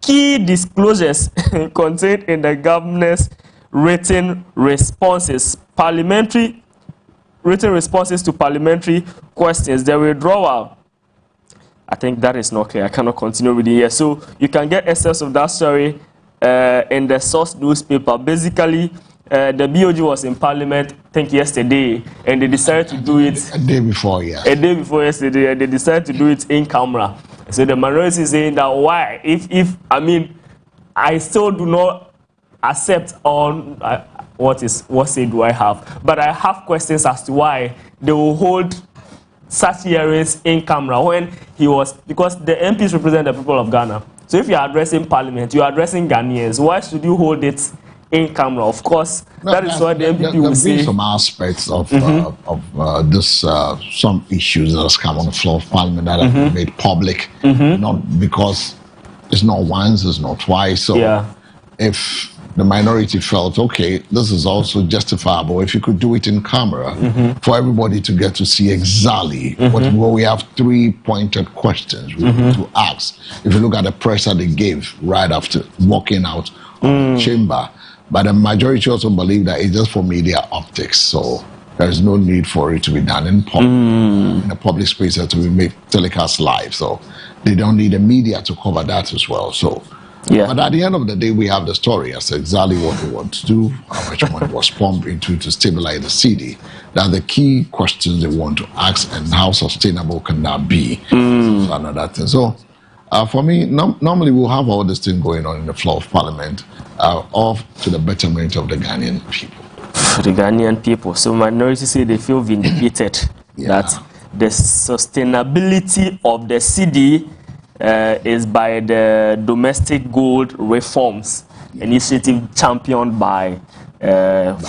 key disclosures contained in the governor's written responses to parliamentary questions. The withdrawal, I think that is not clear. I cannot continue reading here. So you can get access of that story in the Source newspaper. Basically, the BOG was in Parliament, I think yesterday, and they decided to do it a day before, yeah. A day before yesterday, and they decided to do it in camera. So the minority is saying that why? If I mean, I still do not accept on what say do I have, but I have questions as to why they will hold such hearings in camera when he was, because the MPs represent the people of Ghana. So if you are addressing Parliament, you are addressing Ghanaians. Why should you hold it in camera? Of course, that is what the MPP will say. Some aspects of this, some issues that has come on the floor of Parliament that have been made public, not because it's not once, it's not twice. So if the minority felt, okay, this is also justifiable if you could do it in camera for everybody to get to see exactly what we have 3 pointed questions we need to ask. If you look at the pressure they gave right after walking out of the chamber, but the majority also believe that it's just for media optics, so there's no need for it to be done in public, in a public space to be made telecast live. So they don't need the media to cover that as well. So. Yeah. But at the end of the day, we have the story as exactly what we want to do, how much money was pumped into to stabilize the city. That's the key questions they want to ask, and how sustainable can that be? So another thing. So for me, normally we'll have all this thing going on in the floor of Parliament, off to the betterment of the Ghanaian people. For the Ghanaian people. So minority say they feel vindicated that the sustainability of the city is by the domestic gold reforms initiative championed by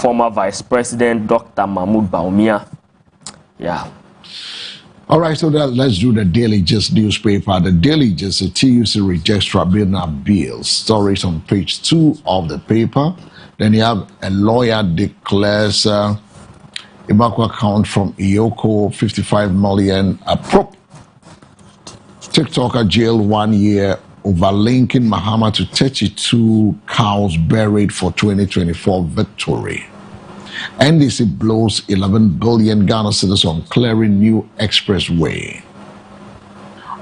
former Vice President Dr. Mahmoud Bawumia. Yeah. All right, so let's do the Daily Gist newspaper. The Daily Gist, the TUC rejects tribunal bill. Stories on page 2 of the paper. Then you have a lawyer declares Ibako account from Iyoko, 55 million. TikToker jailed 1 year over linking Mahama to 32 cows buried for 2024 victory. NDC blows 11 billion Ghana cedis on clearing new expressway.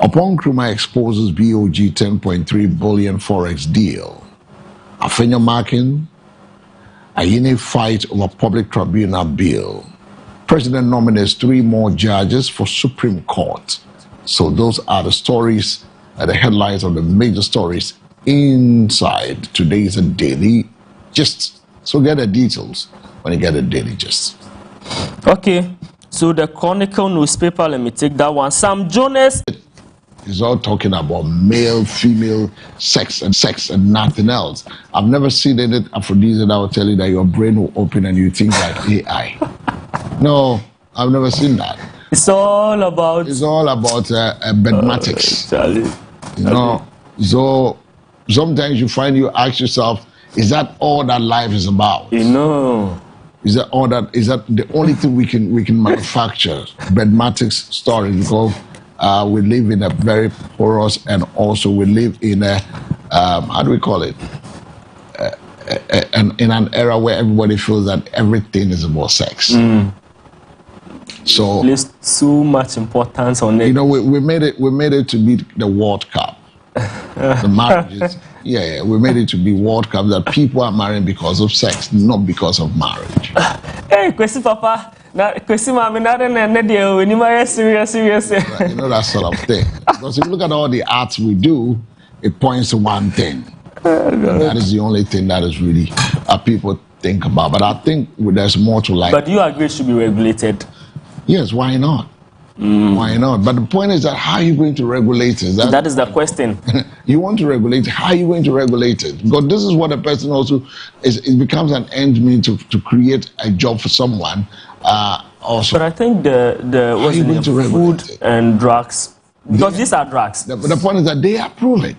Upon Nkrumah exposes BOG 10.3 billion forex deal. Afenyo marking Ayine fight over public tribunal bill. President nominates 3 more judges for Supreme Court. So those are the stories, the headlines of the major stories inside today's Daily Gist. So get the details when you get the Daily Gist. Okay, so the Chronicle newspaper, let me take that one. Sam Jones is all talking about male, female, sex and nothing else. I've never seen any aphrodisiac that will tell you that your brain will open and you think like AI. No, I've never seen that. It's all about bedmatics. You know, so sometimes you find you ask yourself, is that all that life is about? You know, is that the only thing we can manufacture? Bedmatics stories, because we live in a very porous, and also we live in a how do we call it? In an era where everybody feels that everything is about sex. So place so much importance on it. You know, we made it to be the World Cup. The marriages, we made it to be World Cup, that people are marrying because of sex, not because of marriage. Hey, Kwesi Papa, Kwesi Mami, serious. You know, that sort of thing. Because if you look at all the arts we do, it points to one thing. That is the only thing that is really people think about. But I think there's more to life. But you agree it should be regulated? Yes, why not? Why not? But the point is that how are you going to regulate it? That is the question. You want to regulate it. How are you going to regulate it? Because this is what a person also is. It becomes an end means to create a job for someone. Also, but I think the food and drugs, because these are drugs. But the point is that they approve it.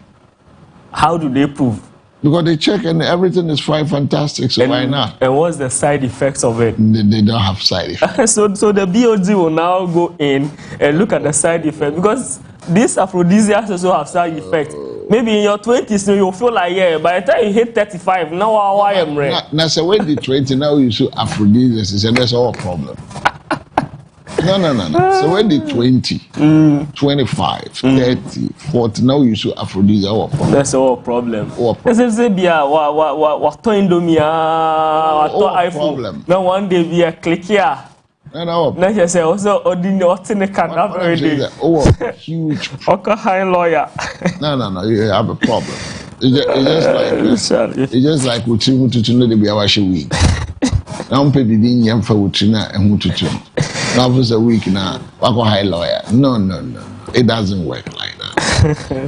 How do they prove? Because they check and everything is fine, fantastic, so why not? And what's the side effects of it? They don't have side effects. So the BOG will now go in and look at the side effects, because these aphrodisiacs also have side effects. Maybe in your 20s, you feel like, yeah, by the time you hit 35, now I am ready. Now, so when the 20, now you show aphrodisiacs, and that's all problem. No. So when the 20, 25, 30, 40, now you show aphrodisiacs, all problem. That's all problem. That's what Indomie, what iPhone. Now one day we are click here. No. Now you say also ordinary canal. Oh, huge. Okay, high lawyer. No. You have a problem. It's just like we trim to know the Biawashi week. Now, maybe being young for Uchina and Mututu. Now, for a week now, Wako high lawyer. No. It doesn't work like that.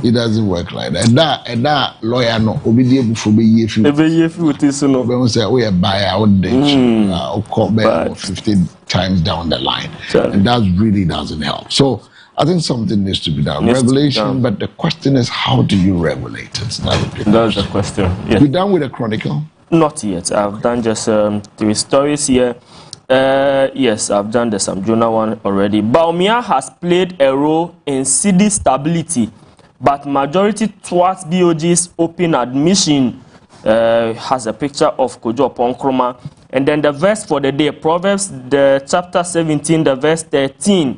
It doesn't work like that. And that lawyer no obedient for be ye few. It is no. When we say we are buy out ditch or call back 15 times down the line. And that really doesn't help. So I think something needs to be done. Regulation, but the question is, how do you regulate it? That's the question. Yeah. We're done with the Chronicle? Not yet. I've done just 3 stories here. Yes, I've done the Samjona one already. Bawumia has played a role in city stability, but majority towards BOG's open admission. Has a picture of Kojo Ponkroma. And then the verse for the day, Proverbs, the chapter 17, the verse 13.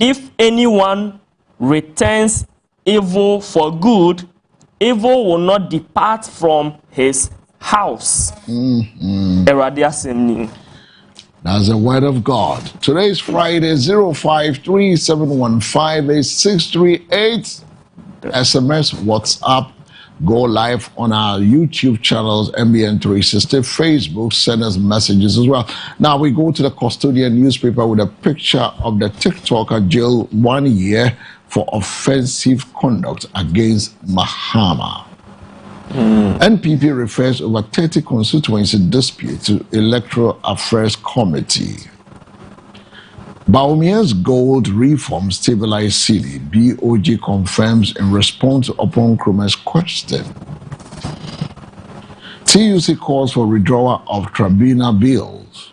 If anyone returns evil for good, evil will not depart from his house. That's the word of God. Today is Friday, 0537158638. SMS, WhatsApp, go live on our YouTube channels, MBN 360, Facebook, send us messages as well. Now we go to the Custodian newspaper with a picture of the TikToker jailed 1 year for offensive conduct against Mahama. NPP refers over 30 constituency dispute to Electoral Affairs Committee. Bawumia's gold reform stabilized city, BOG confirms in response to Oponchroma's question. TUC calls for withdrawal of tribunal bills.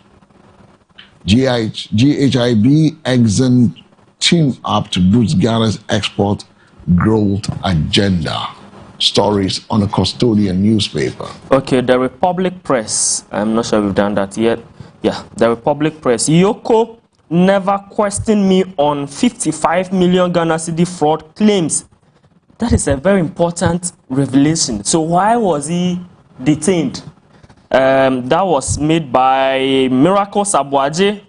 GHIB exit team up to boost Ghana's export growth agenda. Stories on a Custodian newspaper. Okay, the Republic Press. I'm not sure we've done that yet. Yeah, the Republic Press. Yoko never questioned me on 55 million Ghana cedi fraud claims. That is a very important revelation. So why was he detained? That was made by Miracle Sabuaje,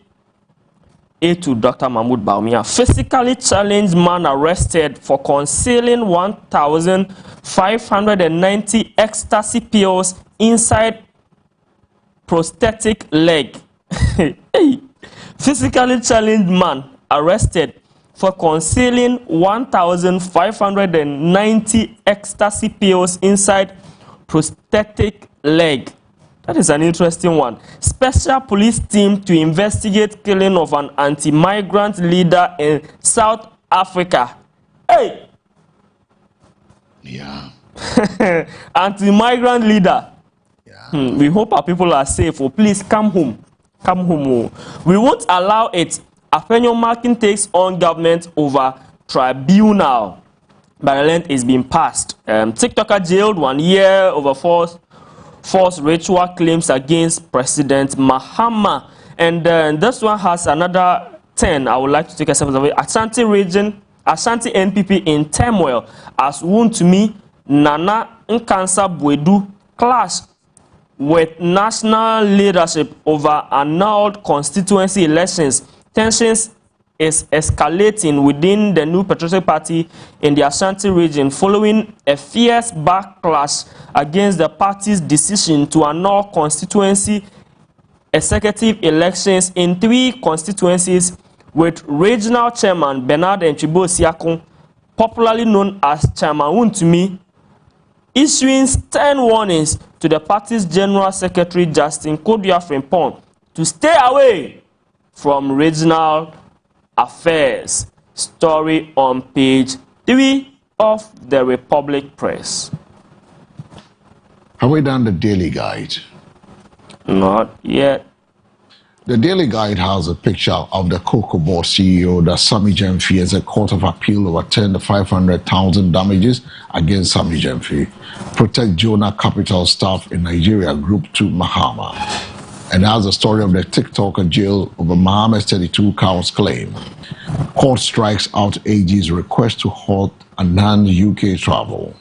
to Dr. Mahmoud Bawumia. Physically challenged man arrested for concealing 1,590 ecstasy pills inside prosthetic leg. Hey. Physically challenged man arrested for concealing 1,590 ecstasy pills inside prosthetic leg. That is an interesting one. Special police team to investigate killing of an anti-migrant leader in South Africa. Hey! Yeah. Anti-migrant leader. Yeah. We hope our people are safe. Oh, please come home. Come home. Oh. We won't allow it. Afenyo Markin takes on government over tribunal. Barrelent is being passed. TikToker jailed 1 year over false ritual claims against President Mahama. And this one has another 10. I would like to take a second of it. Ashanti region, Ashanti NPP in turmoil as Wontumi Nana Nkansa Bwedu clash with national leadership over annulled constituency elections. Tensions is escalating within the New Patriotic Party in the Ashanti region following a fierce backlash against the party's decision to annul constituency executive elections in 3 constituencies, with regional chairman Bernard Enchibo Siakon, popularly known as Chairman Wontumi, issuing stern warnings to the party's General Secretary Justin Kodua Frimpong to stay away from regional affairs. Story on page 3 of the Republic Press. Have we done the daily guide? Not yet. The Daily Guide has a picture of the Cocoa Board CEO, that Sammy Gyamfi, as a court of appeal overturned the 500,000 damages against Sammy Gyamfi. Protect Jonah Capital staff in Nigeria group to Mahama. And that's the story of the TikToker jail over Mahama's 32 counts claim. Court strikes out AG's request to halt Anand UK travel.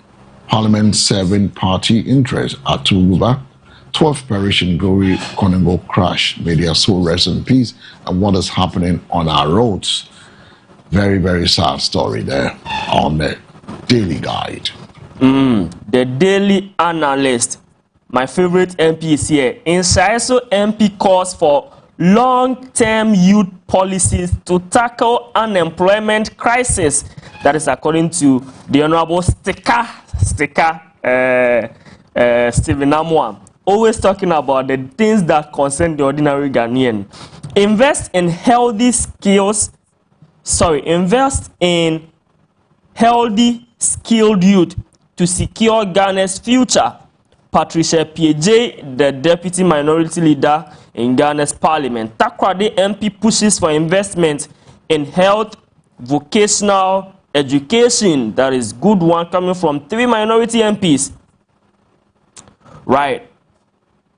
Parliament serving party interest at Tuguba. 12th parish in Gori Konongo crash. May their soul rest in peace. And what is happening on our roads. Very, very sad story there on the Daily Guide. The Daily Analyst. My favorite MP is here. Insaiso MP calls for long-term youth policies to tackle unemployment crisis. That is according to the Honorable Sticker Stephen Amwa. Always talking about the things that concern the ordinary Ghanaian. Invest in healthy, skilled youth to secure Ghana's future. Patricia Piejay, the deputy minority leader in Ghana's parliament. Takoradi MP pushes for investment in health, vocational education. That is good one coming from 3 minority MPs. Right.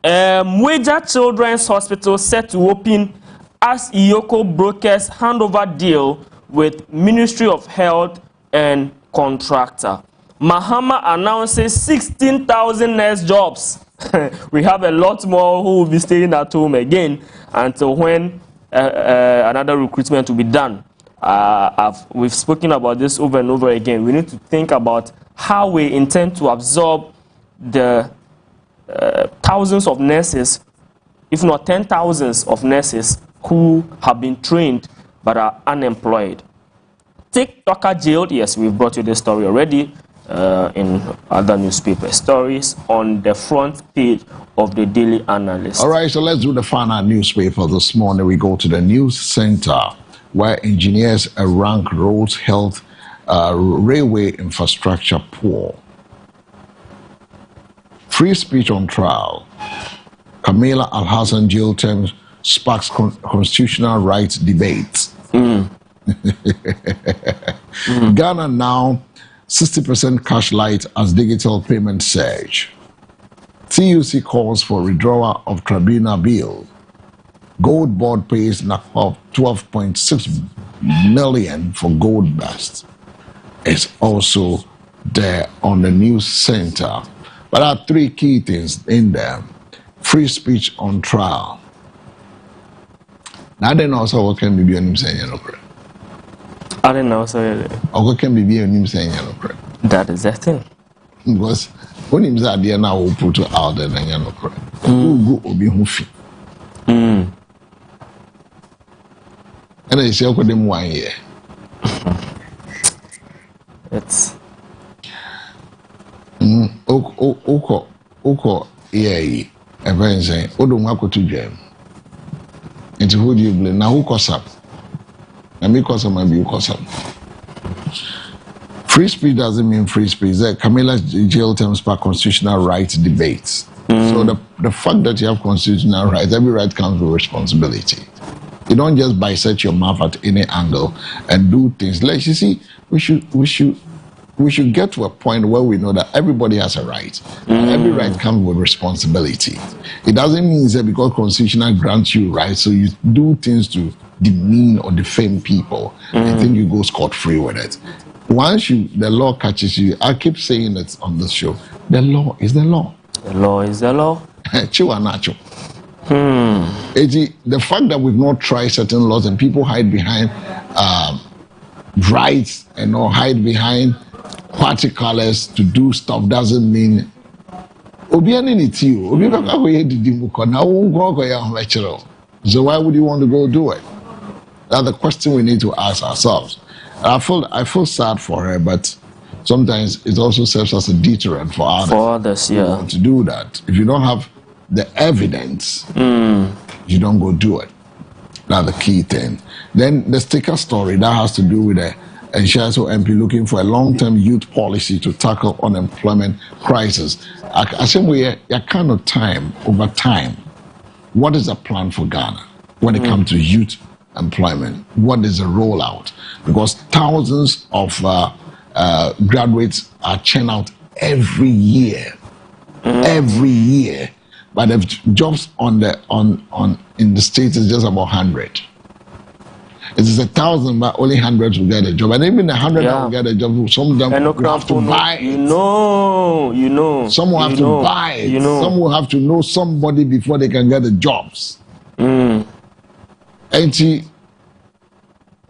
Mweja Children's Hospital set to open as Iyoko brokers handover deal with Ministry of Health and contractor. Mahama announces 16,000 nurse jobs. We have a lot more who will be staying at home again until when another recruitment will be done. We've spoken about this over and over again. We need to think about how we intend to absorb the thousands of nurses, if not 10,000s of nurses who have been trained but are unemployed. TikToker jailed. Yes, we've brought you this story already in other newspaper stories on the front page of the Daily Analyst. All right, so let's do the final newspaper this morning. We go to the news center where engineers rank roads, health, railway infrastructure poor. Free speech on trial. Kamila Al-Hassan jail term sparks constitutional rights debates. Ghana now 60% cash light as digital payment surge. TUC calls for withdrawal of tribunal bill. Gold board pays NACOP 12.6 million for gold bust. It's also there on the news center. But there are 3 key things in there. Free speech on trial. Now, I don't know what can be on him saying, I don't know, so or what can be on him saying, that is the thing. Because when him say there now will put out there, then who go be huffy. And I say, okay, them 1 year. It's. Oko yeah, everyone saying, Odo Mako to jam. Into who do you blame? Now who cause up? And me cause up, maybe you cause up. Free speech doesn't mean free speech. Camilla's jail terms per constitutional rights debates. So the fact that you have constitutional rights, every right comes with responsibility. You don't just bisect your mouth at any angle and do things. Like you see, we should get to a point where we know that everybody has a right. Every right comes with responsibility. It doesn't mean that because constitutional grants you rights, so you do things to demean or defame people, and think you go scot-free with it. Once the law catches you, I keep saying it on this show, the law is the law. The law is the law. The fact that we've not tried certain laws and people hide behind rights and not hide behind party colors to do stuff doesn't mean so why would you want to go do it? That's the question we need to ask ourselves. I feel sad for her, but sometimes it also serves as a deterrent for others. For others, yeah. Want to do that. If you don't have the evidence, you don't go do it. That's the key thing. Then the sticker story that has to do with the Nshaso MP looking for a long-term youth policy to tackle unemployment crisis. I say we are kind of time over time. What is the plan for Ghana? when it comes to youth employment? What is the rollout? Because thousands of graduates are churned out every year. Every year. But the jobs in the States is just about 100. It is 1,000, but only 100 will get a job. And even 100 that will get a job, some of them will have to buy it. You know. Some will have to buy it. Some will have to know somebody before they can get the jobs. And see,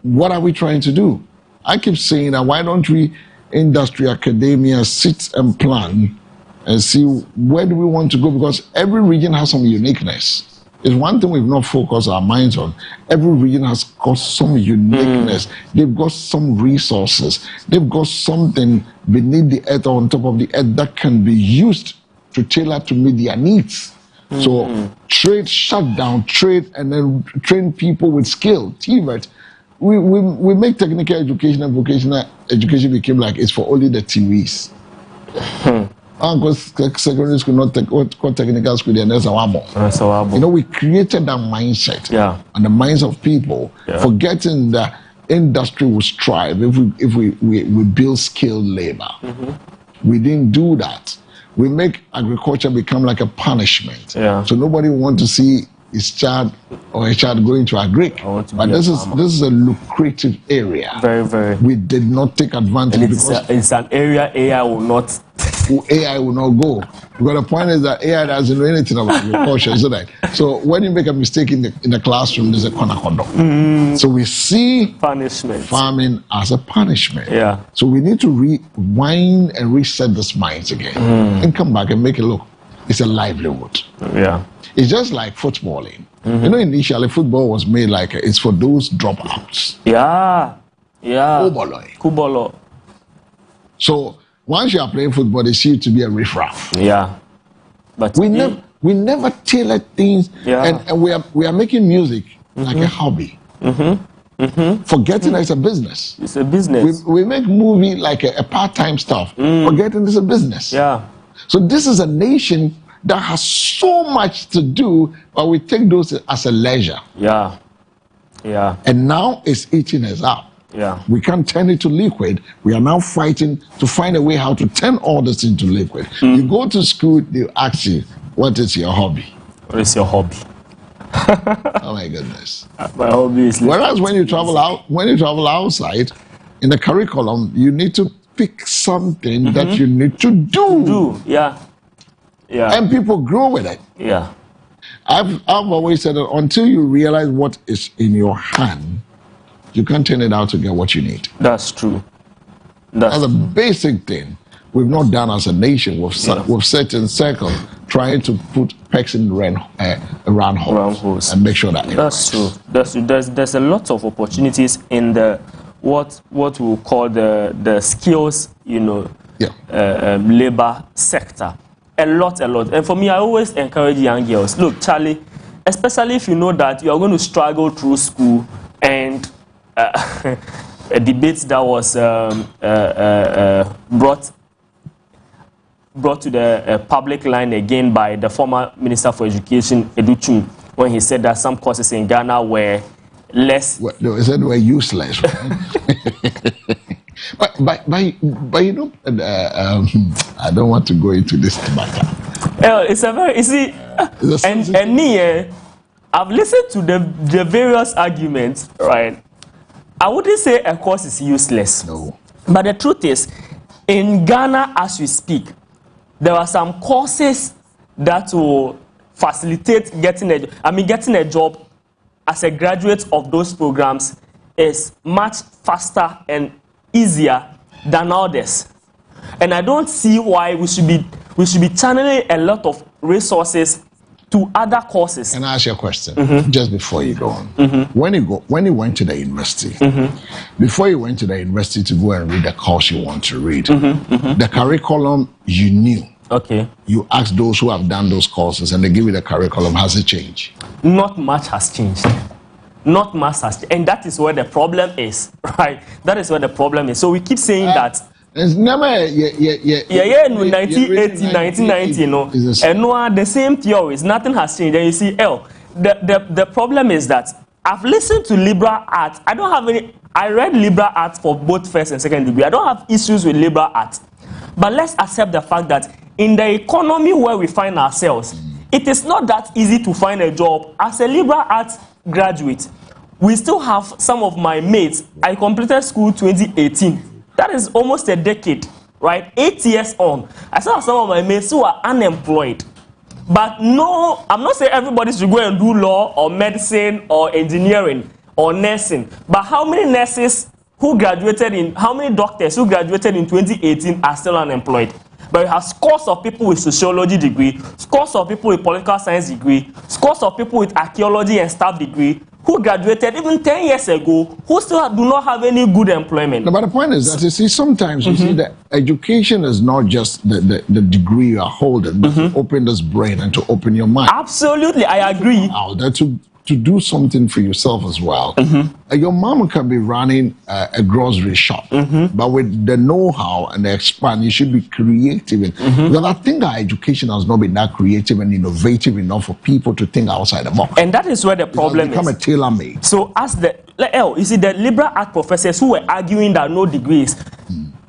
what are we trying to do? I keep saying that why don't we, industry, academia, sit and plan and see where do we want to go, because every region has some uniqueness. It's one thing we've not focused our minds on. Every region has got some uniqueness. They've got some resources. They've got something beneath the earth or on top of the earth that can be used to tailor to meet their needs. So trade, shut down trade, and then train people with skill. TVET. We make technical education and vocational education became like it's for only the TVs. Because secondary school, not technical school, we created that mindset and the minds of people, forgetting that industry will strive if we build skilled labor. We didn't do that. We make agriculture become like a punishment. So nobody wants to see his child or a child going to agric. But this is a lucrative area. Very, very. We did not take advantage, and because it's an area AI will not go. Because the point is that AI doesn't know anything about agriculture, isn't it? So when you make a mistake in the classroom, there's a corner. So we see punishment, farming as a punishment. So we need to rewind and reset this minds again and come back and make it look. It's a livelihood. It's just like footballing. You know, initially football was made like it's for those dropouts. Kubolo. So once you are playing football, they see you to be a riffraff. But we never tailor things, and we are making music like a hobby. Forgetting that it's a business. It's a business. We make movie like a part-time stuff. Forgetting it's a business. So this is a nation that has so much to do, but we take those as a leisure. And now it's eating us up. We can't turn it to liquid. We are now fighting to find a way how to turn all this into liquid. You go to school, they ask you, what is your hobby? What is your hobby? Oh my goodness. My hobby is whereas when you travel outside, in the curriculum, you need to pick something that you need to do. And people grow with it. I've always said that until you realize what is in your hand, you can't turn it out to get what you need. That's true. That's a basic thing we've not done as a nation. We've set in circles trying to put pegs in around holes and make sure that that's true. That's true. There's a lot of opportunities in the what we call the skills, labor sector. A lot. And for me, I always encourage young girls. Look, Charlie, especially if you know that you are going to struggle through school and a debate that was brought to the public line again by the former Minister for Education, Edu Chum, when he said that some courses in Ghana were less. No, he said were useless. Right? but you know, I don't want to go into this matter. It's a very easy. And me, I've listened to the various arguments, right? I wouldn't say a course is useless. No. But the truth is, in Ghana, as we speak, there are some courses that will facilitate getting a job as a graduate of those programs is much faster and easier than others. And I don't see why we should be channeling a lot of resources to other courses. Can I ask you a question just before you go on? When you went to the university, before you went to the university to go and read the course you want to read, the curriculum you knew. Okay. You ask those who have done those courses and they give you the curriculum. Has it changed? Not much has changed. Not much has changed. And that is where the problem is, right? That is where the problem is. So we keep saying that. It's never, 1980, 1990, and no, the same theories, nothing has changed. And you see, the problem is that I've listened to liberal arts. I read liberal arts for both first and second degree. I don't have issues with liberal arts. But let's accept the fact that in the economy where we find ourselves, it is not that easy to find a job. As a liberal arts graduate, we still have some of my mates. I completed school 2018. That is almost a decade, right? 8 years on. I still have some of my mates who are unemployed. But no, I'm not saying everybody should go and do law or medicine or engineering or nursing. But how many nurses who graduated in, how many doctors who graduated in 2018 are still unemployed? But you have scores of people with sociology degree, scores of people with political science degree, scores of people with archaeology and staff degree who graduated even 10 years ago, who still do not have any good employment. No, but the point is that you see, sometimes you see that education is not just the degree you are holding, but to open this brain and to open your mind. Absolutely, I agree. To do something for yourself as well. Your mom can be running a grocery shop, but with the know-how and the expand, you should be creative. Because I think our education has not been that creative and innovative enough for people to think outside the box. And that is where the problem is. Become a tailor-made. So as you see, the liberal art professors who were arguing that no degrees,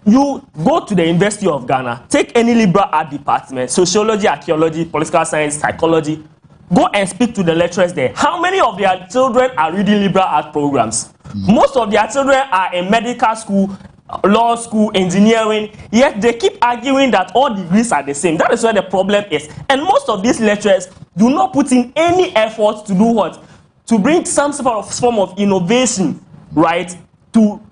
you go to the University of Ghana, take any liberal art department, sociology, archaeology, political science, psychology, go and speak to the lecturers there. How many of their children are reading liberal art programs? Most of their children are in medical school, law school, engineering, yet they keep arguing that all degrees are the same. That is where the problem is. And most of these lecturers do not put in any effort to do what? To bring some form of innovation, right? To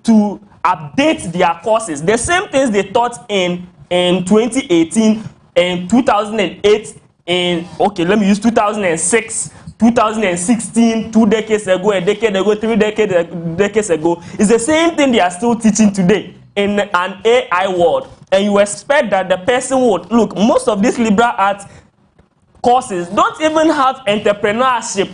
update their courses. The same things they taught in 2018 and 2008 let me use 2006, 2016, 2 decades ago, a decade ago, 3 decades ago. It's the same thing they are still teaching today in an AI world. And you expect that the person would, look, most of these liberal arts courses don't even have entrepreneurship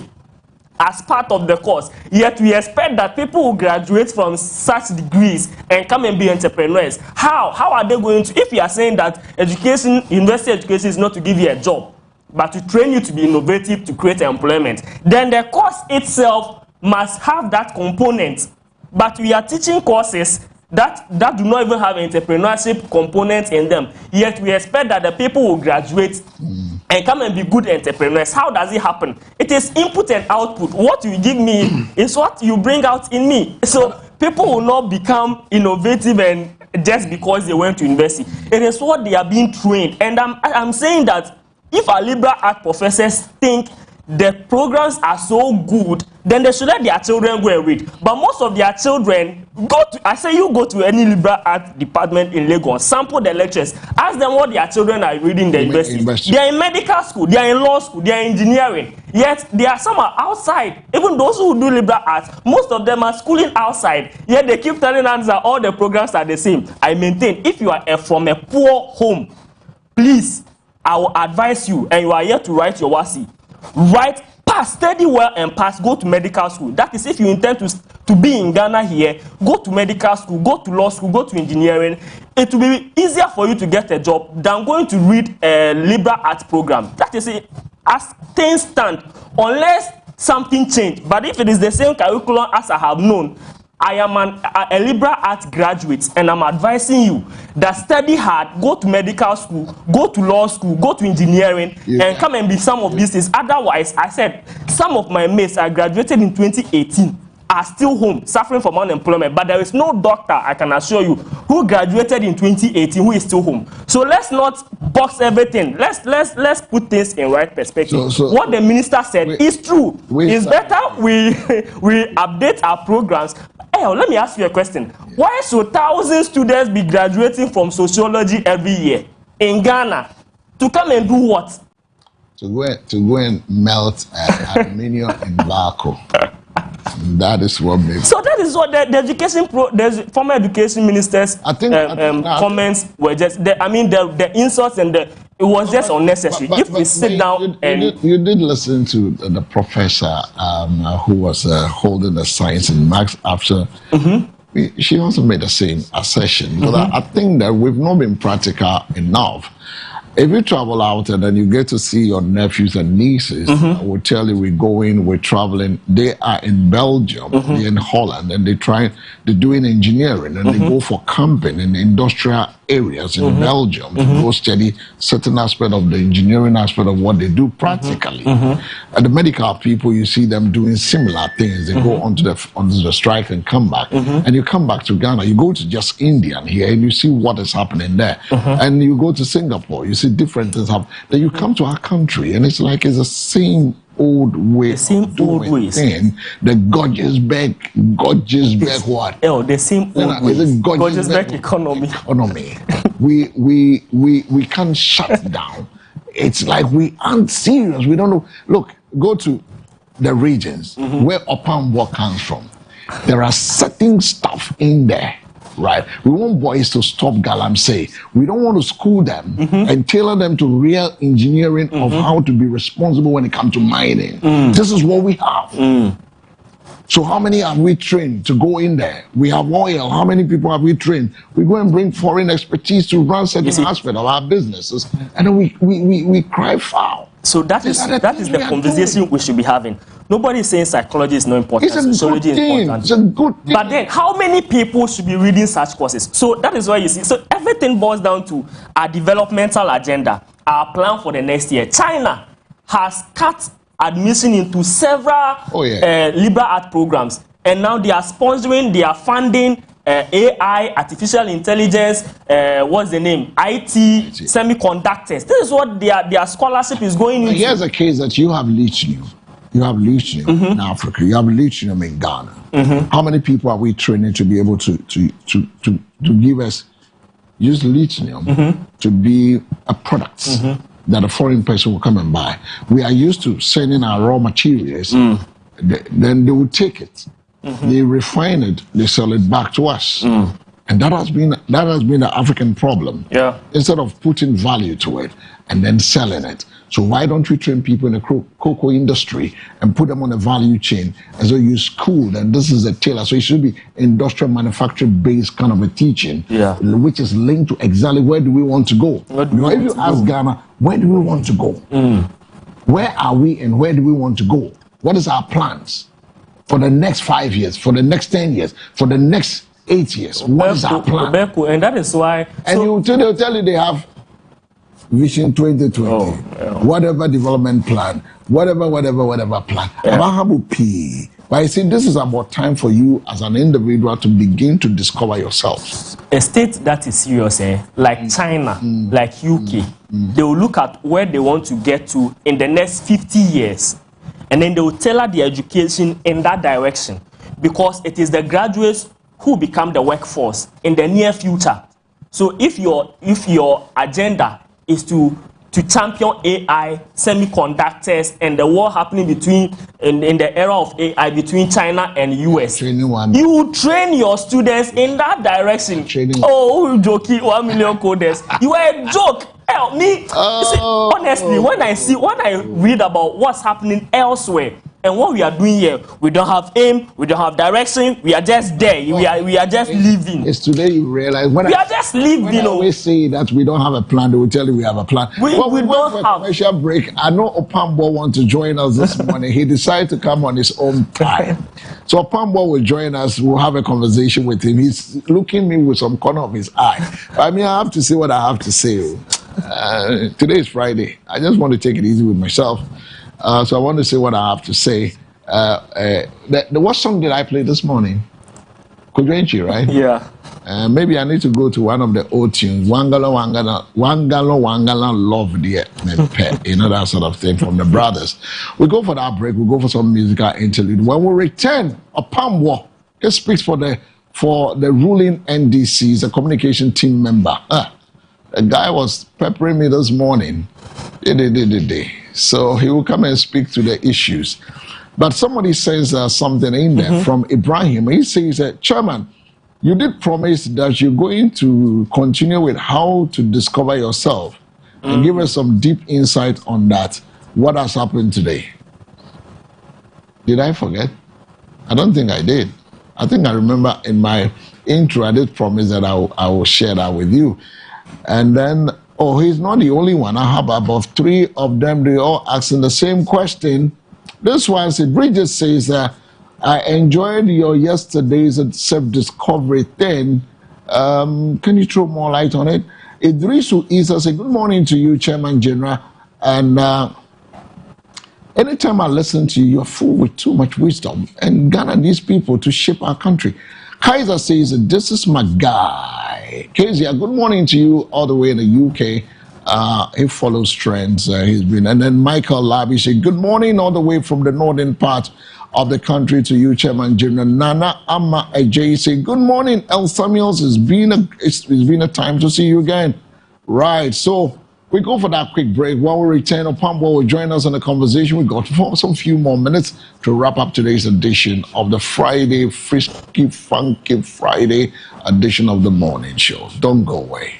as part of the course. Yet we expect that people who graduate from such degrees and come and be entrepreneurs. How are they going to, if you are saying that education, university education is not to give you a job, but to train you to be innovative, to create employment, then the course itself must have that component. But we are teaching courses that do not even have entrepreneurship components in them. Yet we expect that the people will graduate and come and be good entrepreneurs. How does it happen? It is input and output. What you give me is what you bring out in me. So people will not become innovative and just because they went to university. It is what they are being trained. And I'm saying that if our liberal art professors think the programs are so good, then they should let their children go and read. But most of their children go to any liberal art department in Lagos, sample the lectures, ask them what their children are reading in the university. They are in medical school, they are in law school, they are in engineering. Yet there are some are outside. Even those who do liberal arts, most of them are schooling outside. Yet they keep telling us that all the programs are the same. I maintain, if you are from a poor home, please, I will advise you, and you are here to write your WASSCE, pass, study well and pass, go to medical school. That is if you intend to be in Ghana here, go to medical school, go to law school, go to engineering. It will be easier for you to get a job than going to read a liberal arts program. That is it, as things stand, unless something changed. But if it is the same curriculum as I have known, I am a liberal arts graduate, and I'm advising you that study hard, go to medical school, go to law school, go to engineering, and come and be some of these things. Otherwise, I said, some of my mates I graduated in 2018 are still home, suffering from unemployment. But there is no doctor, I can assure you, who graduated in 2018 who is still home. So let's not box everything. Let's put things in right perspective. So what the minister said is true. It's better we update our programs. Hey, let me ask you a question. Why should 1,000 students be graduating from sociology every year in Ghana? To come and do what? To go and melt aluminium in Baku. That is what makes. So that is what the former education ministers comments were just. The insults and it was just unnecessary. If we sit down you did listen to the professor who was holding the science and maths after. She also made the same assertion. But I think that we've not been practical enough. If you travel out and then you get to see your nephews and nieces, I will tell you we're traveling. They are in Belgium, they're in Holland, and they're doing engineering, and they go for camping in industrial areas in Belgium to go study certain aspect of the engineering aspect of what they do practically. And the medical people, you see them doing similar things. They go onto the strike and come back. And you come back to Ghana, you go to just India here and you see what is happening there. And you go to Singapore, you see different things happen. Then you come to our country and it's like it's the same old way, the same old ways. The gorgeous back what? Oh, the same old ways. Gorgeous back economy. We can't shut down. It's like we aren't serious. We don't know. Look, go to the regions where Opambo comes from. There are certain stuff in there, right? We want boys to stop galamsey. We don't want to school them and tailor them to real engineering of how to be responsible when it comes to mining. This is what we have. So how many have we trained to go in there? We have oil. How many people have we trained? We go and bring foreign expertise to run certain aspects of our businesses, and then we cry foul. So that is the conversation we should be having. Nobody is saying psychology is not important. It's a good thing. It's a good thing. But then, how many people should be reading such courses? So that is why you see. So everything boils down to our developmental agenda, our plan for the next year. China has cut admission into several liberal art programs, and now they are sponsoring, they are funding AI, artificial intelligence, what's the name? IT, semiconductors. This is what their scholarship is going into. Here's a case that you have lithium. You have lithium in Africa. You have lithium in Ghana. How many people are we training to be able to give us use lithium to be a product that a foreign person will come and buy? We are used to sending our raw materials. Then they will take it. They refine it, they sell it back to us. And that has been the African problem. Instead of putting value to it and then selling it. So why don't we train people in the cocoa industry and put them on a value chain? And so you school, and this is a tailor. So it should be industrial manufacturing based kind of a teaching, which is linked to exactly where do we want to go. If you ask Ghana, where do we want to go? Where are we and where do we want to go? What is our plans for the next 5 years, for the next 10 years, for the next 8 years? What is our plan? And that is why. And they'll tell you they have Vision 2020, whatever development plan, whatever plan. But I say this is about time for you as an individual to begin to discover yourself. A state that is serious, like China, like UK, they will look at where they want to get to in the next 50 years. And then they will tailor the education in that direction, because it is the graduates who become the workforce in the near future. So if your agenda is to champion AI, semiconductors, and the war happening in the era of AI between China and US, you train your students in that direction. Oh, jokey, 1 million coders. You are a joke. Help me. See, honestly, when I read about what's happening elsewhere and what we are doing here, we don't have aim, we don't have direction, we are just there. We are just living. It's today you realize we are just living. When I always say that we don't have a plan, they will tell you we have a plan. We don't have. Commercial break. I know Opambo wants to join us this morning. He decided to come on his own time. So Opambo will join us. We'll have a conversation with him. He's looking at me with some corner of his eye. I mean, I have to say what I have to say. Today is Friday. I just want to take it easy with myself. So I want to say what I have to say. What song did I play this morning? Kudwenchi, right? Yeah. Maybe I need to go to one of the old tunes. Wangala, love dear. You know, that sort of thing from the brothers. We go for that break. We go for some musical interlude. When we return, Opambo, he speaks for the ruling NDC. He's a communication team member. A guy was peppering me this morning. So he will come and speak to the issues. But somebody says something in there from Ibrahim. He says, Chairman, you did promise that you're going to continue with how to discover yourself and give us some deep insight on that. What has happened today? Did I forget? I don't think I did. I think I remember in my intro, I did promise that I will share that with you. And then, Oh, he's not the only one. I have about 3 of them. They all asking the same question. This one said, Bridget says that I enjoyed your yesterday's self-discovery thing. Can you throw more light on it? Idrisu Isa said, good morning to you, Chairman General. And anytime I listen to you, you're full with too much wisdom. And Ghana needs people to shape our country. Kaiser says, this is my guy. Kezia, good morning to you all the way in the UK. He follows trends. He's been, and then Michael Labi said, good morning all the way from the northern part of the country to you, Chairman General. Nana Amma Ajay said, good morning, El Samuels. It's been a time to see you again. Right, so we go for that quick break. When we return, Opambo will join us in the conversation. We got some few more minutes to wrap up today's edition of the Friday, Frisky Funky Friday edition of the morning show. Don't go away.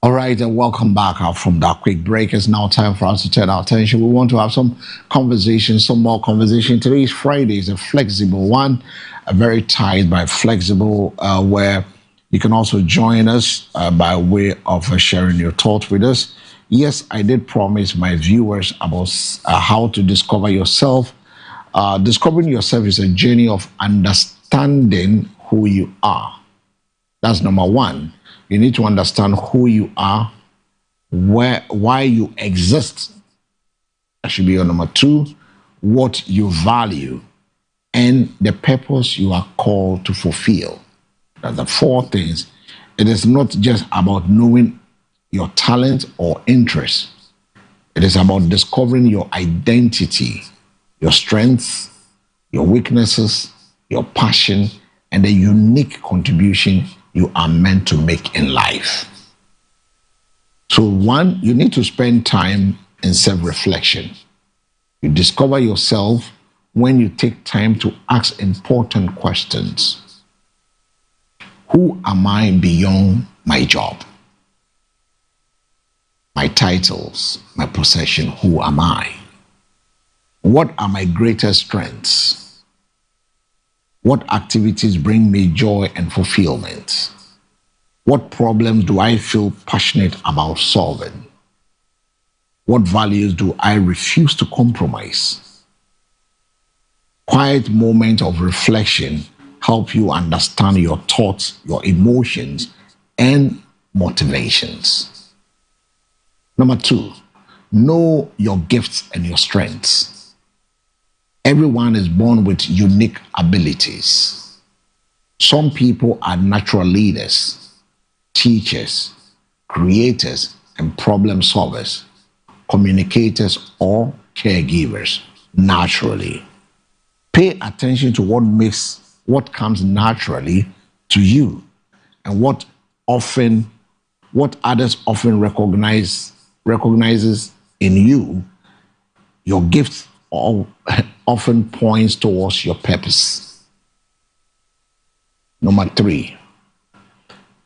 All right, and welcome back out from that quick break. It's now time for us to turn our attention. We want to have some conversation, some more conversation. Today's Friday is a flexible one, a very tight but flexible, where you can also join us by way of sharing your thoughts with us. Yes, I did promise my viewers about how to discover yourself. Discovering yourself is a journey of understanding who you are. That's number one. You need to understand who you are, why you exist. That should be your number two. What you value, and the purpose you are called to fulfill. That's the four things. It is not just about knowing your talent or interest. It is about discovering your identity, your strengths, your weaknesses, your passion, and the unique contribution you are meant to make in life. So one, you need to spend time in self-reflection. You discover yourself when you take time to ask important questions. Who am I beyond my job? My titles, my possession, who am I? What are my greatest strengths? What activities bring me joy and fulfillment? What problems do I feel passionate about solving? What values do I refuse to compromise? Quiet moments of reflection help you understand your thoughts, your emotions, and motivations. Number two, know your gifts and your strengths. Everyone is born with unique abilities. Some people are natural leaders, teachers, creators, and problem solvers, communicators, or caregivers naturally. Pay attention to what comes naturally to you and what others often recognizes in you. Your gifts often points towards your purpose. Number three,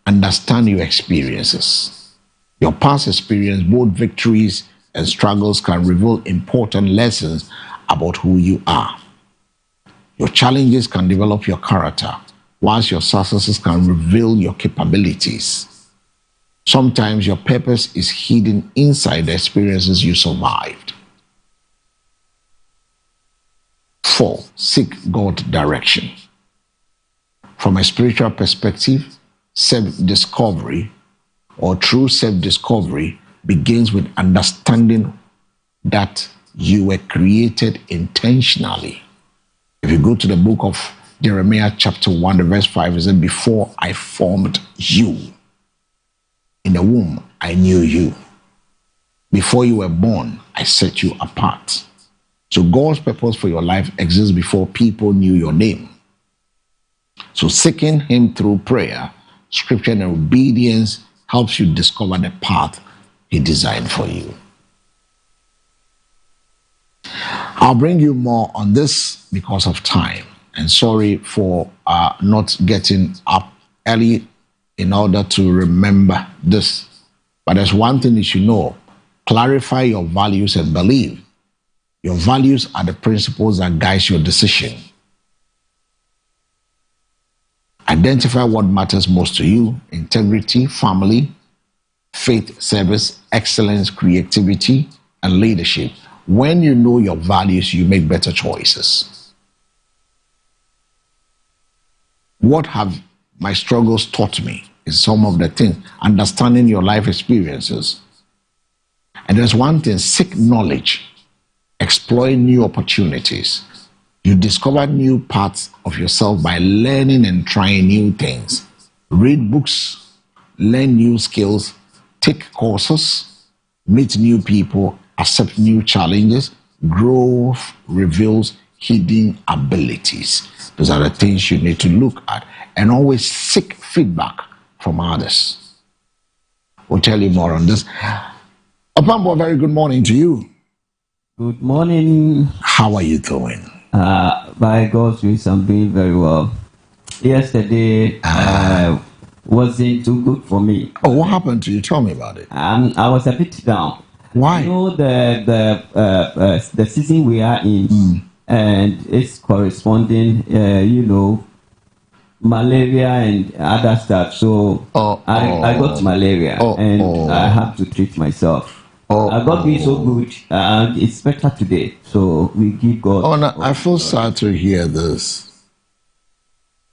understand your experiences. Your past experience, both victories and struggles, can reveal important lessons about who you are. Your challenges can develop your character, whilst your successes can reveal your capabilities. Sometimes your purpose is hidden inside the experiences you survived. 4, seek God's direction. From a spiritual perspective, self-discovery or true self-discovery begins with understanding that you were created intentionally. If you go to the book of Jeremiah chapter 1, verse 5, it says, before I formed you in the womb, I knew you. Before you were born, I set you apart. So God's purpose for your life exists before people knew your name. So seeking Him through prayer, scripture, and obedience helps you discover the path He designed for you. I'll bring you more on this because of time, and sorry for not getting up early in order to remember this. But there's one thing you should know: clarify your values and believe. Your values are the principles that guide your decision. Identify what matters most to you: integrity, family, faith, service, excellence, creativity, and leadership. When you know your values, you make better choices. What have my struggles taught me is some of the things. Understanding your life experiences. And there's one thing: seek knowledge. Explore new opportunities. You discover new parts of yourself by learning and trying new things. Read books, learn new skills, take courses, meet new people, accept new challenges. Growth reveals hidden abilities. Those are the things you need to look at, and always seek feedback from others. We'll tell you more on this. Opambo, very good morning to you. Good morning. How are you doing? By God's grace, I'm doing very well. Yesterday, wasn't too good for me. Oh, what happened to you? Tell me about it. I was a bit down. Why? You know the season we are in, and it's corresponding. Malaria and other stuff. So I got malaria and I had to treat myself. I got me so good, and it's better today. So we give God. Oh, no, I feel sad to hear this.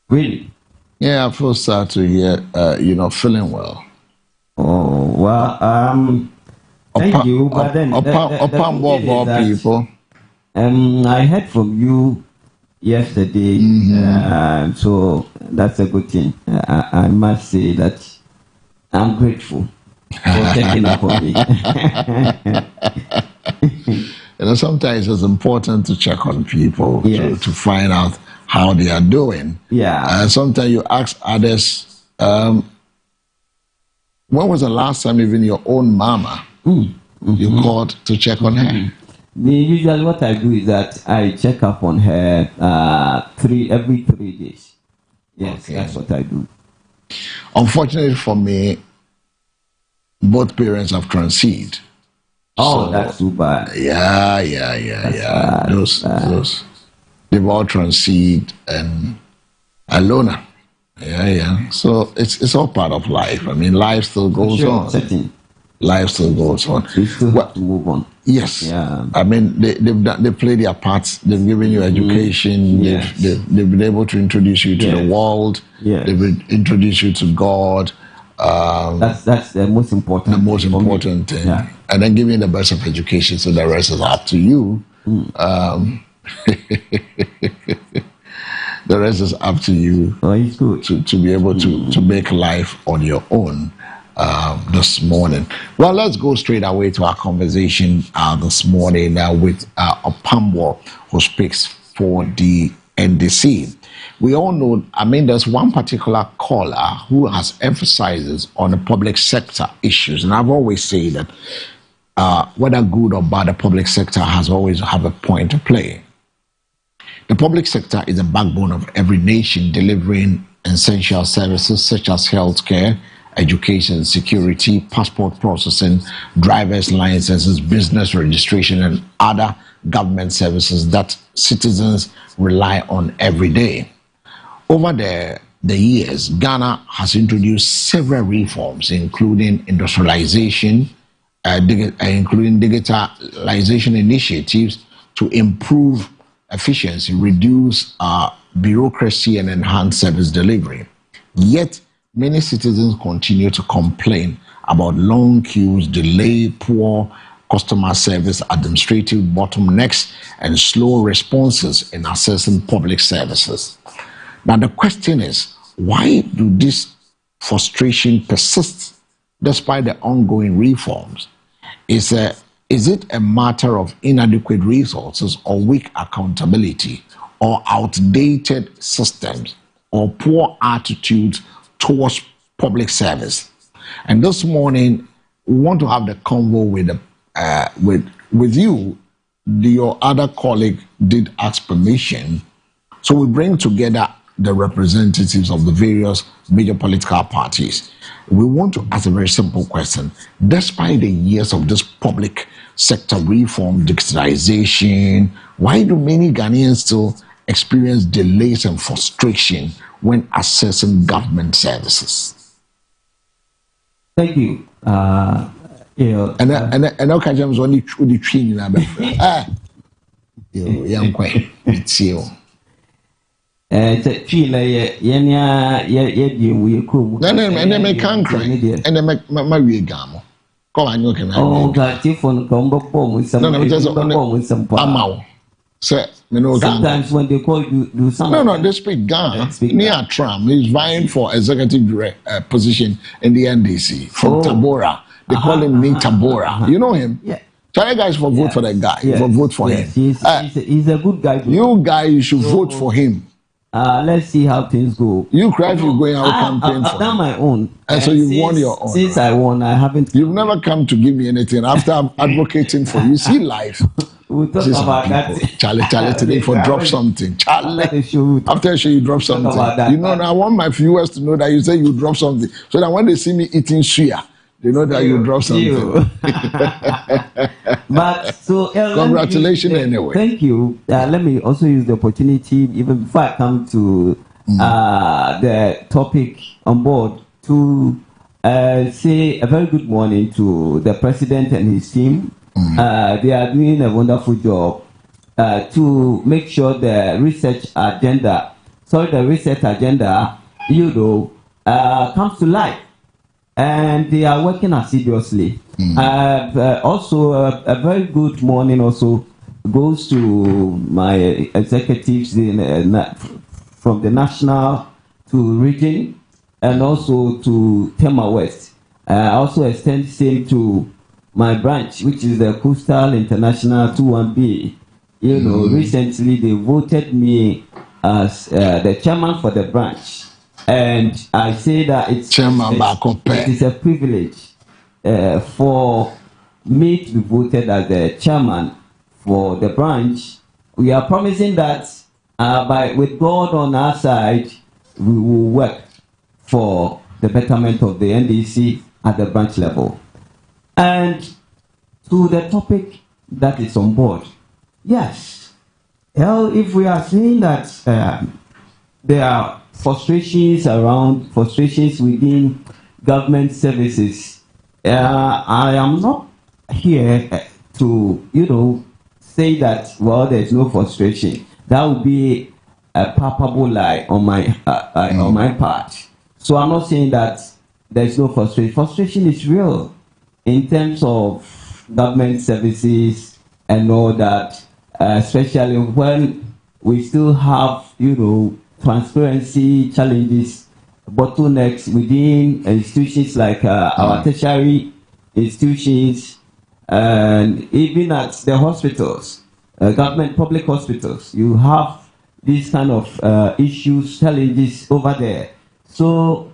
Really? Yeah, I feel sad to hear you're not feeling well. Oh well, thank you. But then upon what people? I heard from you yesterday, so that's a good thing. I must say that I'm grateful for checking up on me. Sometimes it's important to check on people to find out how they are doing. Yeah. Sometimes you ask others, when was the last time even your own mama you called to check on her? Usually what I do is that I check up on her every 3 days. Yes, that's what I do. Unfortunately for me, both parents have conceived. Oh, so, that's too bad. Yeah. Those they've all conceived and Alona. Yeah. So it's all part of life. I mean, life still goes on. Life still goes on. We still have to move on. Yes. Yeah. I mean, they play their parts. They've given you education. Yes. They've been able to introduce you to the world. Yes. They've introduced you to God. That's the most important. The most important thing. Yeah. And then giving the best of education, so the rest is up to you. The rest is up to you to be able to make life on your own. This morning. Well, let's go straight away to our conversation this morning with Opamwo, who speaks for the NDC. We all know, there's one particular caller who has emphasizes on the public sector issues, and I've always said that whether good or bad, the public sector has always have a point to play. The public sector is the backbone of every nation, delivering essential services such as healthcare, education, security, passport processing, driver's licenses, business registration, and other government services that citizens rely on every day. Over the years, Ghana has introduced several reforms, including industrialization, including digitalization initiatives to improve efficiency, reduce bureaucracy, and enhance service delivery. Yet, many citizens continue to complain about long queues, delay, poor customer service, administrative bottlenecks, and slow responses in accessing public services. Now, the question is, why do this frustration persist despite the ongoing reforms? Is it a matter of inadequate resources or weak accountability or outdated systems or poor attitudes towards public service? And this morning, we want to have the convo with you. Your other colleague did ask permission, so we bring together the representatives of the various major political parties. We want to ask a very simple question. Despite the years of this public sector reform, digitalization, why do many Ghanaians still experience delays and frustration when accessing government services? Thank you. And okay, James, only the training. Young quite, it's you. It's a feel like we could. And then make cry, and then make my gamo. Come on, you can. Oh, got you from Combo with some. No, just with some. Sometimes when they call you, do something. No, they speak Ghana. Near Trump, he's vying for executive position in the NDC from Tabora. They call him Ni Tabora. You know him? Yeah. Tell you guys for vote for that guy. For vote for him. He's a good guy. You should vote for him. let's see how things go. You cry if you're going out campaign for. I've done my own. And so you won your own. Since I won, I haven't. You've never come to give me anything after I'm advocating for you. See life. We'll talk about that. Charlie, today for drop something. Charlie, after the show, you drop something. You know, I want my viewers to know that you say you drop something, so that when they see me eating suya, they know that you drop something. But so, congratulations anyway. Thank you. Let me also use the opportunity, even before I come to the topic on board, to say a very good morning to the president and his team. They are doing a wonderful job to make sure the research agenda, comes to life. And they are working assiduously. Also, a very good morning also goes to my executives from the national to region and also to Tema West. I also extend same to my branch, which is the Coastal International 21B. You know, recently they voted me as the chairman for the branch. And I say that it is a privilege for me to be voted as the chairman for the branch. We are promising that with God on our side, we will work for the betterment of the NDC at the branch level. And to the topic that is on board, yes, well, if we are saying that there are frustrations within government services, I am not here to, say that, well, there's no frustration. That would be a palpable lie on my part. So I'm not saying that there's no frustration. Frustration is real in terms of government services and all that, especially when we still have, transparency challenges, bottlenecks within institutions like our tertiary institutions, and even at the hospitals, government public hospitals, you have these kind of issues, challenges over there. So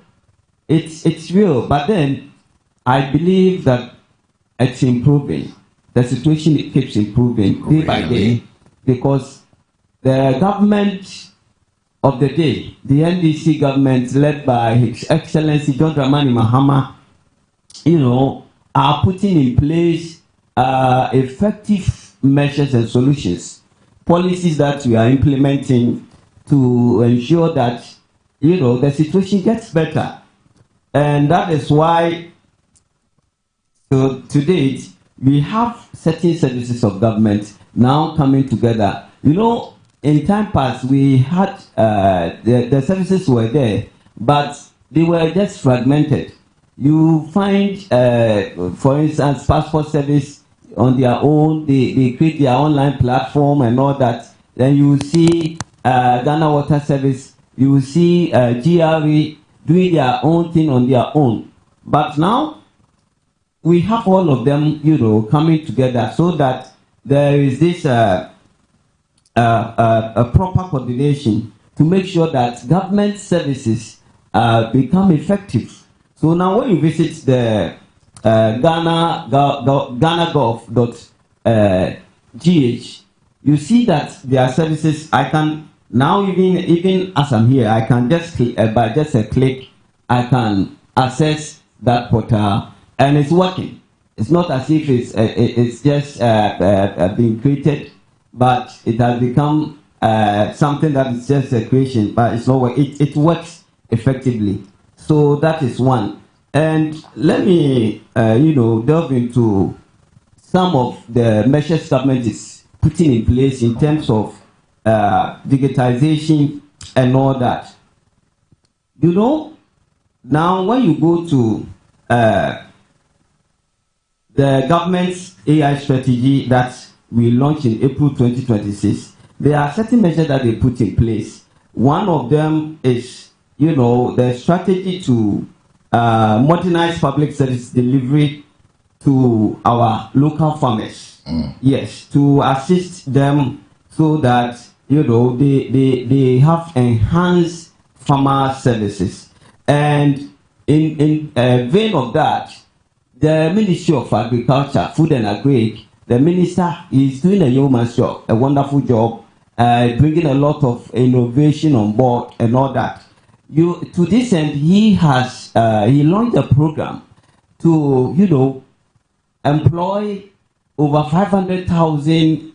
it's real, but then I believe that it's improving. The situation keeps improving day by day, because the government of the day, the NDC government led by His Excellency John Dramani Mahama, are putting in place effective measures and solutions, policies that we are implementing to ensure that, the situation gets better. And that is why, to date, we have certain services of government now coming together. In time past, we had the services were there, but they were just fragmented. You find, for instance, passport service on their own. They create their online platform and all that. Then you see Ghana Water Service. You see GRE doing their own thing on their own. But now we have all of them, coming together so that there is this a proper coordination to make sure that government services become effective. So now when you visit the ghanagov.gh, you see that there are services. I can now, even as I'm here, I can just by just a click, I can access that portal, and it's working. It's not as if it's just being created, but it has become something that is just a creation, but it's not. It works effectively. So that is one. And let me, delve into some of the measures government is putting in place in terms of digitization and all that. Now when you go to the government's AI strategy that we launched in April 2026, there are certain measures that they put in place. One of them is, the strategy to modernize public service delivery to our local farmers. Yes, to assist them so that, they have enhanced farmer services. And in vein of that, the Ministry of Agriculture, Food and Agri, the minister is doing a yeoman's job, a wonderful job, bringing a lot of innovation on board and all that. To this end, he launched a program to, employ over 500,000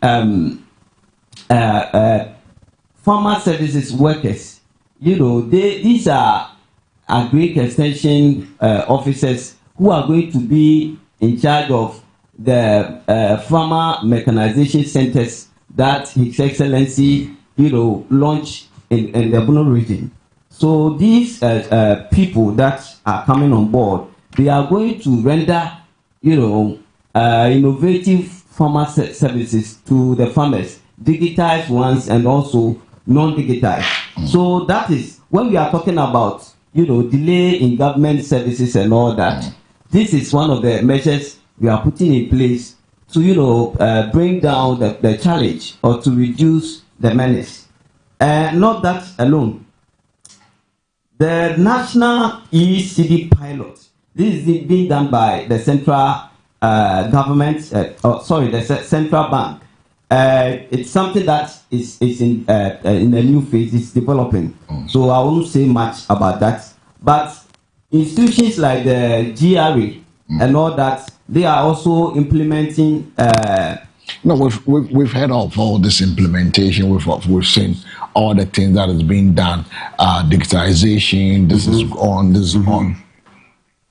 farmer services workers. These are agri extension officers who are going to be in charge of the farmer mechanization centers that His Excellency, launched in the Bono region. So these people that are coming on board, they are going to render, innovative farmer services to the farmers, digitized ones and also non-digitized. So that is when we are talking about, delay in government services and all that. This is one of the measures we are putting in place to, bring down the challenge or to reduce the menace. Not that alone. The national ECD pilot, this is being done by the central government, the central bank. It's something that is in a new phase, it's developing. So I won't say much about that. But institutions like the GRA and all that, they are also implementing. No, we've heard of all this implementation. We've seen all the things that is being done. Digitization. This is on. This is on.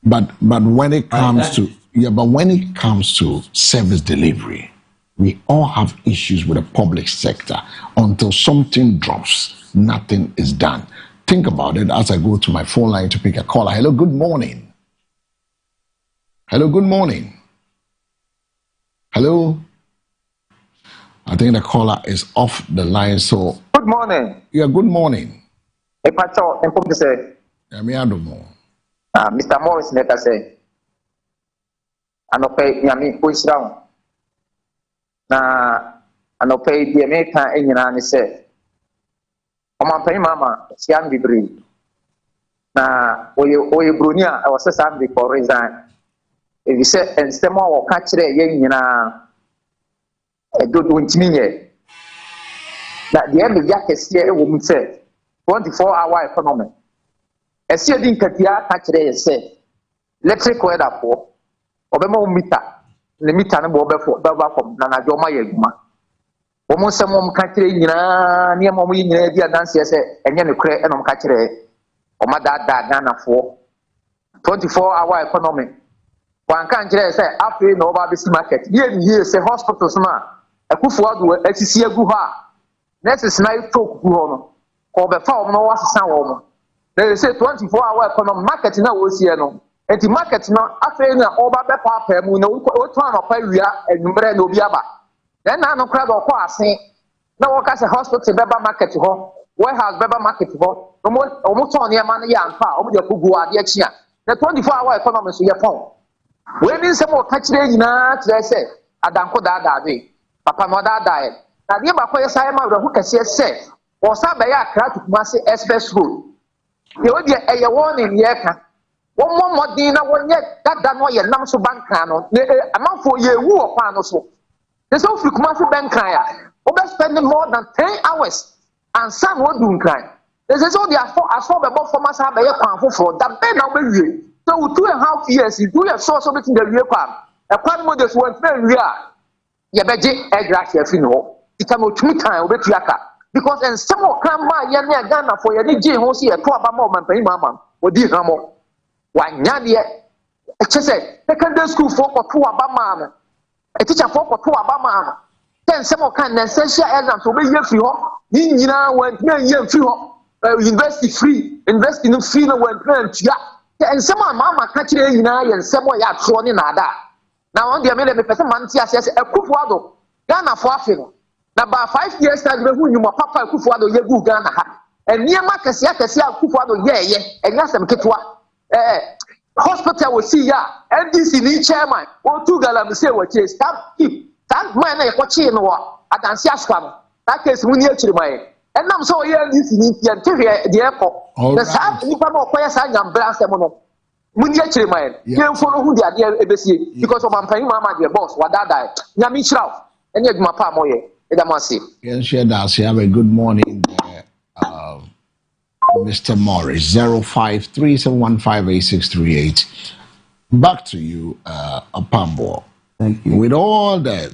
But when it comes to service delivery, we all have issues with the public sector. Until something drops, nothing is done. Think about it as I go to my phone line to pick a caller. Hello, good morning. Hello, good morning. Hello. I think the caller is off the line. So good morning. Yeah, good morning. Mr. Morris, let us say, Anope Yami Pushdown. Na Anope the American Indian say, Oman Mama, Sian Bibri. Na Oye Brunia, I was a son before resign. If you say, and Stemo or catch the Yena. A good winter. That the end of Yak is here, a woman said, 24-hour economy. A ceiling Katia catch day said, electric weather for Obama meter, the meter and Boba for Baba from Nanajoma Yaguma. Almost some mom country near Mommy in the dance, and then a cray and on catch or my dad Ghana for 24-hour economy. One country say, after no Babis market, here say hospitals man. A good for a CC Guha. Next is night talk Guhono. Or the farm no was a sound. They say 24-hour economic market in a Oceano. And the market not after over the papa, we know what one of Peria and Brand Obiaba. Then I no crowd or passing. No work as a hospital, Beba market to home. Warehouse Beba market to home. No more almost on your money and far over the Pugua, the Chia. The 24-hour economy to your phone. When is some more catch day in they say, Adamko Dada. Papa no da died. Now the Bakoya Simon who can say, or Sabaya crack to Massey Express Road. The old a warning yeka. One more dinner, 1 yet, that done what your Namso Bancano, a month for year woo upon us. There's no Fukumafu Bankaya, over spending more than 10 hours, and some will do crime. This is all the I saw the both for myself for that Ben over. So 2.5 years, you do your source of it in the real farm. A plan models went very real. Yabeji Egracia Fino, it can go 2 times with Yaka. Because and some more come by Yana Ghana for your DJ Hosi, a 12 moment, pay mamma, or dear Ramo. Why, Yadia, said, secondary school for 2 Abama, a teacher for 2 Abama. Then some more kind of essential exams to be here free. Nina went near year free, university free, investing in free, went grand. And some mamma catching in and some more yard thrown in Ada. Now on the American person, Mantia says a Kufuado, Ghana for Afino. Now, about 5 years time, who you papa Kufuado, Yagu Ghana. And near Marcus Yakasia Kufuado, yeah, and Yasam Kitwa. Hospital will see ya, NDC chairman, or 2 galam say what is, stop, keep, that man, watching what, at Ansiasquam. That case, we need to my. And I'm so here listening to the airport. The South, if I'm not quite saying I'm blessed. We need to my. You follow who they are there because of my paying mama, your boss, what that die. Yamichra, and yet my palm away. Yes, have a good morning, Mr. Morris. 0537158638. Back to you, Apambo. Thank you. With all the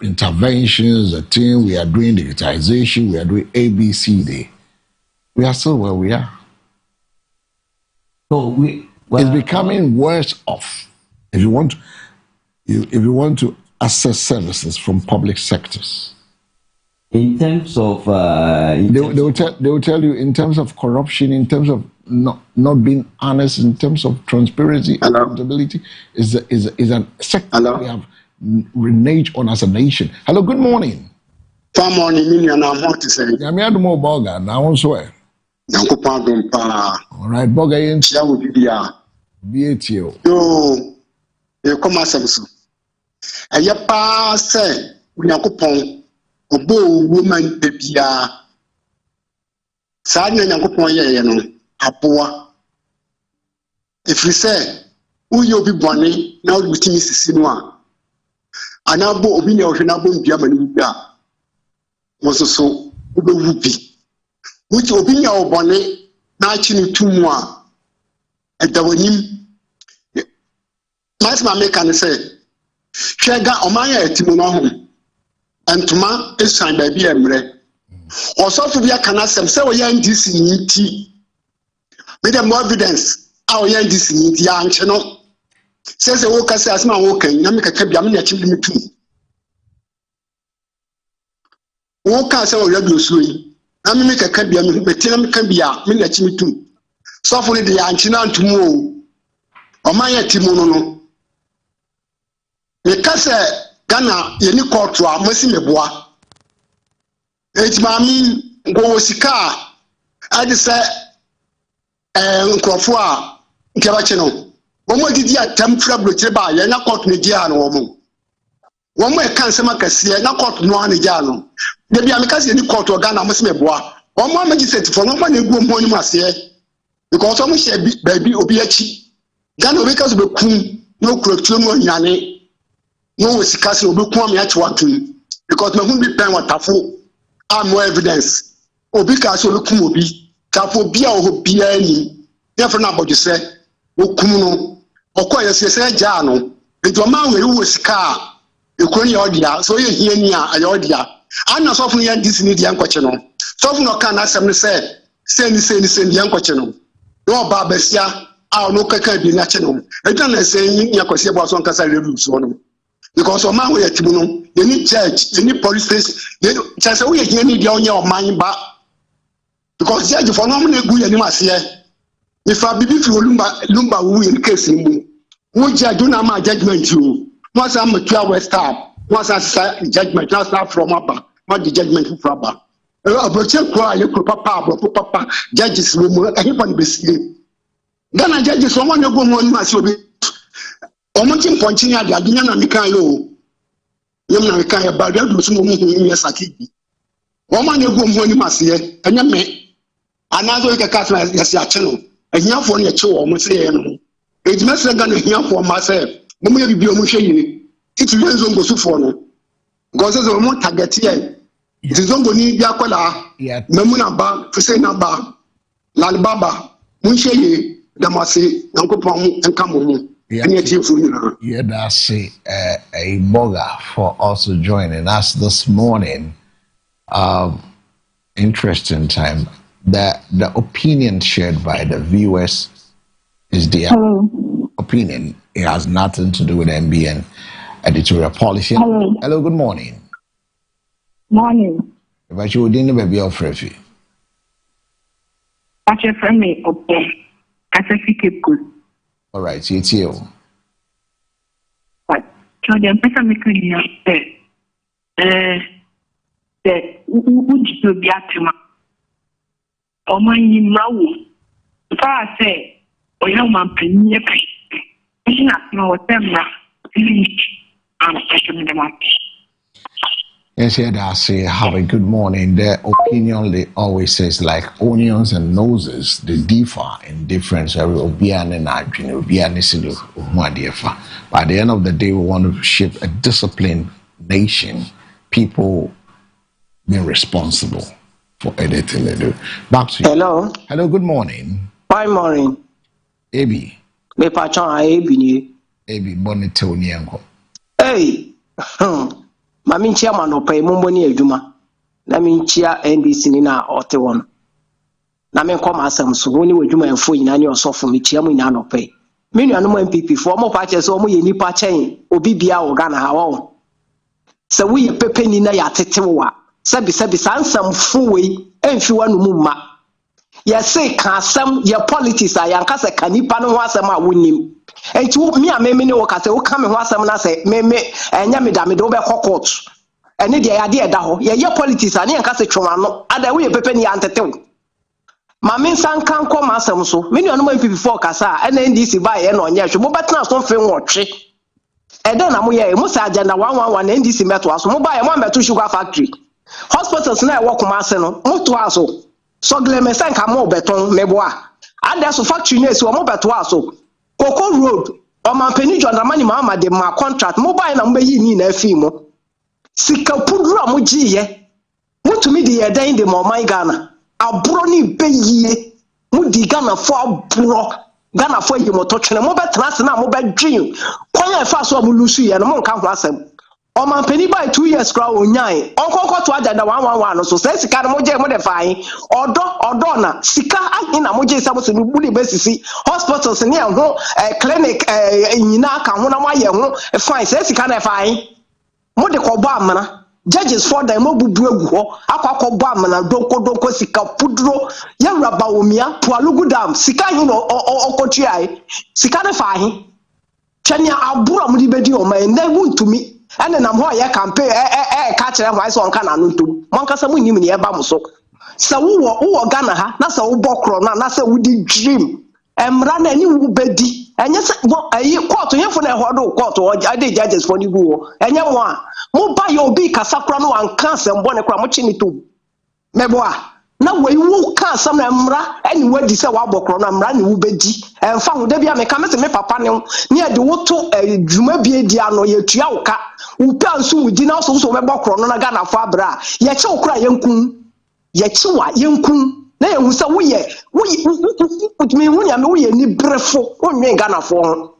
interventions, the thing we are doing, digitization, we are doing ABCD, we are still where we are. So it's becoming worse off. If you want to access services from public sectors. In terms of they will tell you in terms of corruption, in terms of not being honest, in terms of transparency, accountability is an sector we have reneged on as a nation. Hello, good morning. Good morning, million. I'm what to say. I'm here to more Boga now. I swear. All right, Boga in. BATO. Yo, you come as so. A ya pass say we are coupon. Obo woman bebia saa na Nyankopon ye no aboa if we say uye obi bone na wo timi sisi no a anabo obi na ohwe na bo mbia mani bia wo so obo wubi wuti obi nya obone na achi ni tumu a edawanim mas ma make an say hwega omanya etimu no ho Antuma is signed by BMRE. Also, to be a canasem, so young this in tea. With the more evidence, our young this in young channel. Says the worker says, my walking, Yamika Kabiamina children too. Walker saw regular swing. Amika Kabiam, Betinam Kabia, Minachimi too. Softly the Anchina to move. Or my Timono. The Cassa. Ghana yeni court wa masi meboa ejmami go sika ade se nkrofo a nkeba che no womo didi atam fra blochire ba ye na court ne dia no womo e kan sema kase na court no an dia no de bia me kase yeni court wa Ghana masi meboa womo magistrate for no ma na egu mo ni ase because womo she baby obi achi Ghana obi kaso be kun no kuroturo no nyane no we sikasi obi kwa me achi watum because me hu bi pen watafo am more evidence obi ka so lokum obi tafo bia o bia ani therefore na bodu se okum no okoye se ja no enti o ma we wo sika ekoni ya odia so ye hia ni a ya odia ana so fun ya dis ni dia nkwache no so fun no kan asem ne se ni dia nkwache no no ba besia a no kaka bi na che no enti na se yin yakwase bo so nkasa redu so no because o man we yetimu no you need church, you need police station, you just we here need your man ba because judge for no na gu yanim ase if a bibi fi lumba wu in case mu wo judge na ma judgment you once am to west star once as judgment just start from aba what the judgment from aba abroche kwa ye ko papa judges mu ehipon besie Ghana judges so one go mo ni ase obi omonti mponchi ya dia na mekan yo yem na mekan ya ba dia do so mo hu ni sakigi o ma na egu mo ni maseye enya me anazo ika kasma ya si ache no ehiafo na eche wo mo se ye no ejima se ga na ehiafo ma se mo mo ye bibi o mo hwe yire titi yenzo ngo sufo no gozo zo mo target ye zizongo ni bia kwala memu na ba fese na ba lalbaba mo hwe ye da mo se yankopon enka mo mu. Yeah, that's a Boga for also joining us this morning. Interesting time. The opinion shared by the viewers is their opinion. It has nothing to do with MBN editorial policy. Hello, good morning. Morning. But you didn't be of refuge. That's your friend me, okay. All right, see it's you. But so the person making you say, would you be at him? Oh my, you know, if I say, oh, you man, penny, you not know what them are. I'm taking them up. Yes, yeah, I say have a good morning. Their opinion they always says like onions and noses, they differ in difference. But at the end of the day, we want to shape a disciplined nation. People being responsible for anything they do. Back to you. Hello. Hello, good morning. Fine morning. Abi. Me patron Abi ni. Abi Bonitoni Uncle. Hey. Mami chairman no pay mumbo ni adwuma. Na mi chia NDC ni na ote won. Na me kom asem so woni wadwuma enfo nyina ni osofo mi chia mu nyina no pay. Me nuanom MPP fo mo pa che so mo ye nipa chen obi bia wo Ghana ha wo. Se wo ye pepe ni na ya tetewa. Sabi sansam fuwe emfi wanu mu ma. Ye say ka asem ye politics a yanka se kanipa no ho asem a wonim. Enti me a me ne wo ka se wo ka me ho asem na se me enya me da me do be court. Ene de ya de da ho ye politics a ne yanka se twoma no ada wo ye pepe ni antetew. Ma me nsan kan kom asem so me nuanom MPP4 kasa ena NDC ba ye no nya hwe mo betena so mfe nwotwe. Ede na mo ye mo sa agenda 111 na NDC meto aso mo ba ye mo meto sugar factory. Hospitals na e work ma ase no moto aso so gleme senka mo beton meboa ade so factory na esi o mo beto aso Coco Road o man peni John Dramani Mahama de ma contract mo buy na mo yi ni na afi mo sika pudura mo giye mutumi de ye dan de mo man Ghana aburo ni beyiye mo di Ghana fo aburo Ghana fo yi mo to twene mo betena se na mo bedwin kwanya fa so mo lusu ye no mo nka ho asem o man peni by 2 years kra onyan onkonko to agenda 111 no so say sika no mo je mo de fine odo na sika ahin na mo je se mo se buli besisi hospitals ne ho clinic nyina ka ho na mo ye ho fine say sika na fine mo de ko bo amana judges for them mo bubu egu ho akwa bo amana donko sika pudro ya raba omia Pualugu dam sika hin no okotuai sika na fine twanya abura mo di bedi o man na wuntumi ene nam ho ye campaign ka kire ho so nka na no ntom mo nka sa munnim ne e ba mo so sa wo Ghana ha na sa wo bokro na sa wo di dream emra na ni wo bedi enye se ayi court yefo na ho do court o ade judges for ni gu enye mo a mo ba ye obi kasakra no anka sembo ne kra mo chi ni to mebo a na we wo ka sam na emra eni wadi se wa bokro na emra ni wo bedi emfa ho da bia me ka me se me papa ne ne de wo to dwuma bie di ano ye tua wo ka wo pa nso wo di na so me bokro no na Ghana fo abra ye che wo kra yenkun ye che wa yenkun na ye hu se wo ye me hu nya me wo ye ni brefo wo nwe Ghana fo ho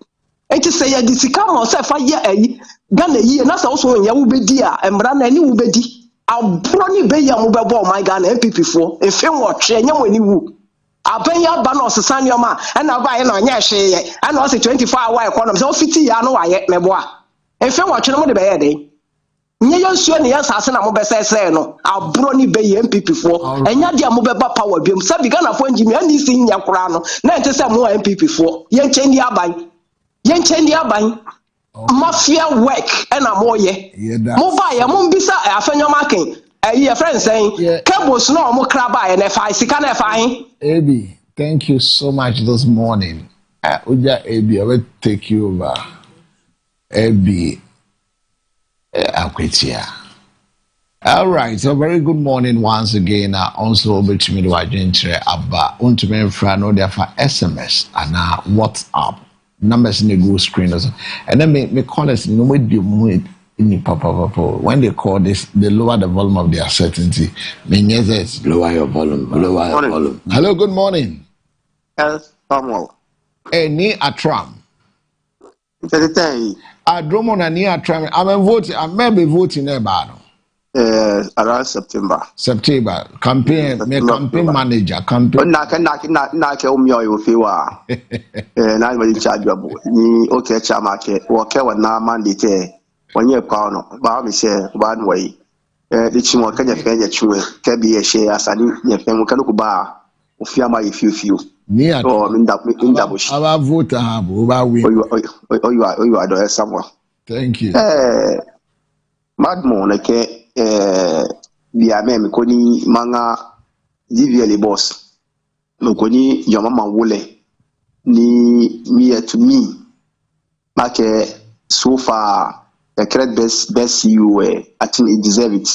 enti se ye di sika mo se fa ye ayi Ghana yi na se wo so ye wo bedi a emra na ni wo bedi abro ni be ya mo be bo my Ghana MPP4 efe nwotwe nya mo ni wu abenya ba no sesa ne ma na ba ye na nya hwe ye na o se 24 hour economy so fiti ya no wa ye mebo a efe nwotwe no mo de be ye de nye yensuo ne yasase na mo be sese no abro ni be ye MPP4 enya dia mo be ba power biom sabi Ghana fo njimi ani si nya kura no na ente se mo MPP4 ye nchendi aban mafia work ena mo ye mo ba ye mo mbisa afenyo maken your friend saying cables no mo kra ba ye na fa sika na fa hin Abi, thank you so much this morning. Uja Abi, I will take you over. Abi, Akwetia. All right, so very good morning once again. Also over to me to Argentina Abba Untumen Frano there for SMS and WhatsApp numbers in the Google screen and then me call us no way in papa when they call this they lower the volume of their certainty. Menyes lower your volume. Hello, good morning. Yes, Samuel. Ni atram. It's Adromona ni atram. I'm voting. I may be voting about. Around September. Campaign manager. Campaign. Na umyo yofiwa. Na ni charge abu. Ni okay chama ke. Woke wana mandate. Wanye kwano. Ba mi se ba nwe. Di chimo kanya fenya chwe. Kebi ye she asani nye fenya kanu kuba. Ufia ma ifiu. Ni atram. Mindabushi. Aba vote habu. Aba win. Oyu ado Samuel. Thank you. Madmo neke bia me koni manga DVL boss me koni yoma manwole ni me to me make so far the correct best CEO. I think it deserve it.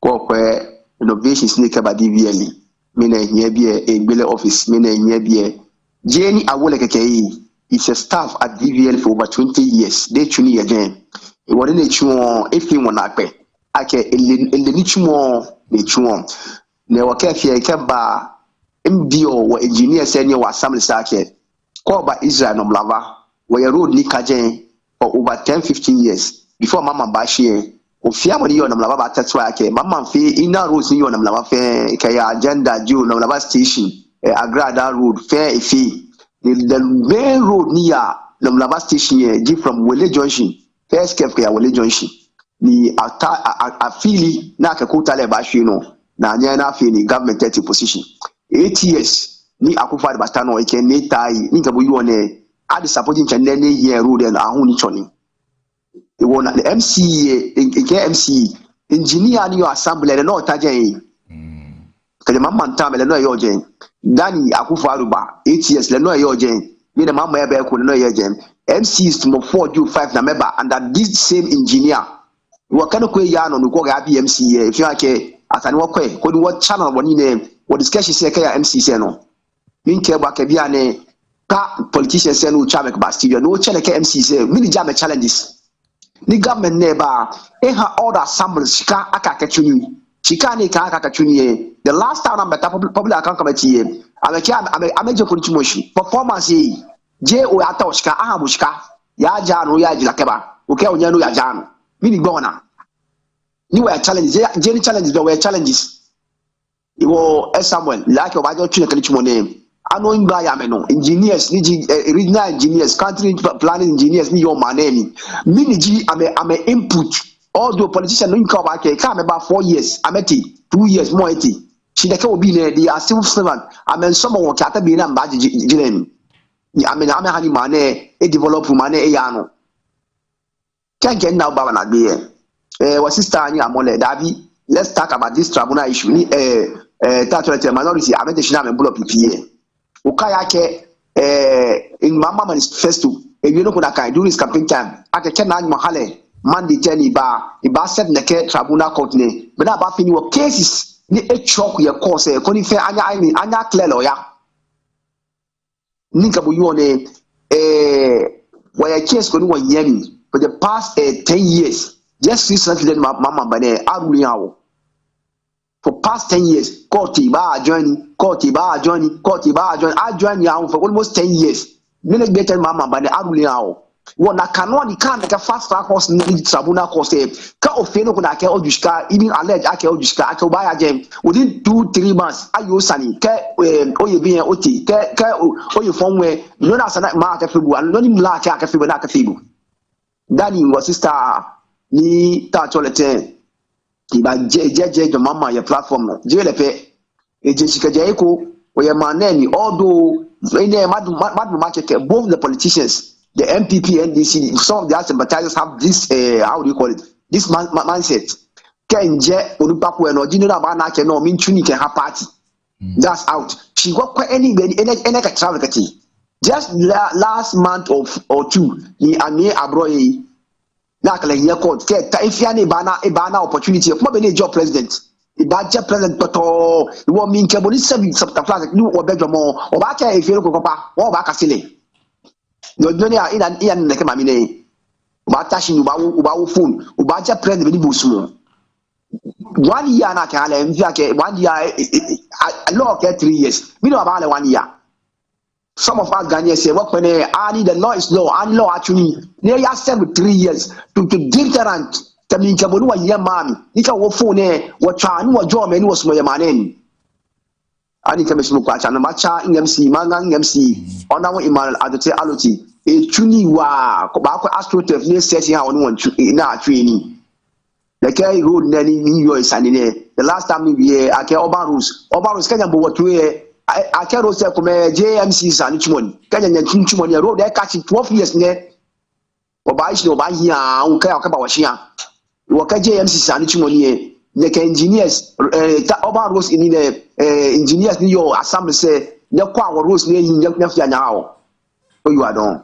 Go where innovation sneaker by DVL. Mena here be a Bele office. Mena here be a Jenny Awoleke. It's a staff at DVL for over 20 years. They tune again. It wasn't a chuon if you want to pay. I can eliminate the chuon. Never care if you can buy MBO or engineer senior was some sake. Call by Israel no Mlava, where road Nikajen for over 10-15 years before Mama Bashi. Ofia money on Mlava, that's why I came. Mama fee inner roads in on Mlava, Kaya agenda, Jew, no Mlava station, Agrada road, fair fee. The main road near the Mlava station here, G from Wele Junction, first kept Wele Junction. Ni afili na Kakuta le Bashino, na Nyana Fini government 30 position. 8 years, ni Akufa Bastano, I can make tie, Nikabuone, add supporting Chanene here, road and Ahuni Choni. The one the MCA, MCE, engineer new assembly, and no Tajay. The Mamma Tam, and no Yojen. Danny Akufa Aruba, 8 years, the no Yojen. Me the Mamma Eber could know Yojen. MC is to 4 do 5 member, and that this same engineer. What kind of quay yarn on the MCA, if you like at an walkway, could what channel one name, what discussion say MC Seno. Minke Bakabiane, politicians send no Chamek Bastille, no channel MC say, mini jam challenges. The government neighbor, her order samples, Shika Akakachuni, Shikani Kakachuni. The last time I'm at public account committee, I'm a major political performance. J. Oyatoshka, Ahabushka, Yajan, Oyajilakeba, okay, Onyano Yajan, meaning Bona. You were challenges, Jenny challenges, there were challenges. You were Samuel, like your Bible Chilichmo name. I know in Bayameno, engineers, regional engineers, country planning engineers, need your money. Mini G, I'm a input. Although politicians don't come back, come about 4 years, I'm 80, 2 years more 80. She will be there, they are civil servant. I mean, someone will cat be in Baji Jilem. I mean, I'm a honey money, a develop money, a yano. Can't get now, Babana be what sister Anya Mole Dabi. Let's talk about this tribunal issue. Minority, I mean, the Shinam and Bull PPA. Ukayake in Mama Manifesto, if you know what I can do this campaign time, I can Mahale, Monday Jenny Bar, Iba set Neke, Tribunal Court, but about your cases, the choke your course, Conife Anya Claire lawyer. Ninkabuyone, where a case going on Yemi for the past 10 years, just recently, Mama Bane, Aruliao. For past 10 years, I joined you for almost 10 years. Many better Mama by the Aruliao. One I cannot make a fast track horse in the Sabuna Coste. Ka Ofeno could I care Ojuska, even alleged Ake Ojuska, Ake Obaya Jam. Within 2-3 months, I use Sunny, Oye being Oti, Oye from where no as a market fibu, and not even like a fibu. Danny was sister ni Tacholete. Iba JJ mama your platform no JLP Jessica Jaiko or your maneni although madu market both the politicians the MPP NDC some of the sympathizers have this how do you call it this mindset Kenje Olupaku no general bana ke no mean tuni can have party that's out she got quite anybody any travel just last month or two ni Ami Abroye na kala here court ke ta ifia ne bana opportunity kuma be ne job president ibaje president toto wo min ke boni sabi sabta flag ni wo bejo mo o ba ka ifia ko papa wo ba ka sile no joni a ina ne ke mami ne ba ta shi ba wo phone o ba je president be ni busumo 1 year na ka ala mfia ke 1 year law ke 3 years mi no ba ala 1 year. Some of us Ghanaians say, "What when the law is law, and law actually they are served 3 years to deterrent." Tami kabonu wa yamami. Nika wo phone wo twa ni wo jo me ni wo sumo yamane. Ani kame sumo kwa cha na macha MC manga MC ona wo Emmanuel Adote Aloti e tuni wa ko ba ko astrotef ni sesi ha won na atwe ni. The kai road na ni yo isanine. The last time we ake Urban Rules kanya bo wotwe I can't say come JMC and Chimon. Kenya Chimon road they catch 12 years ne. Oba no ba here on kai akaba washia. Wo ka JMC and Chimon ye. The engineers Urban Rules in the engineers ni your assembly say the kwa rules ni yin ya nya o. You are done.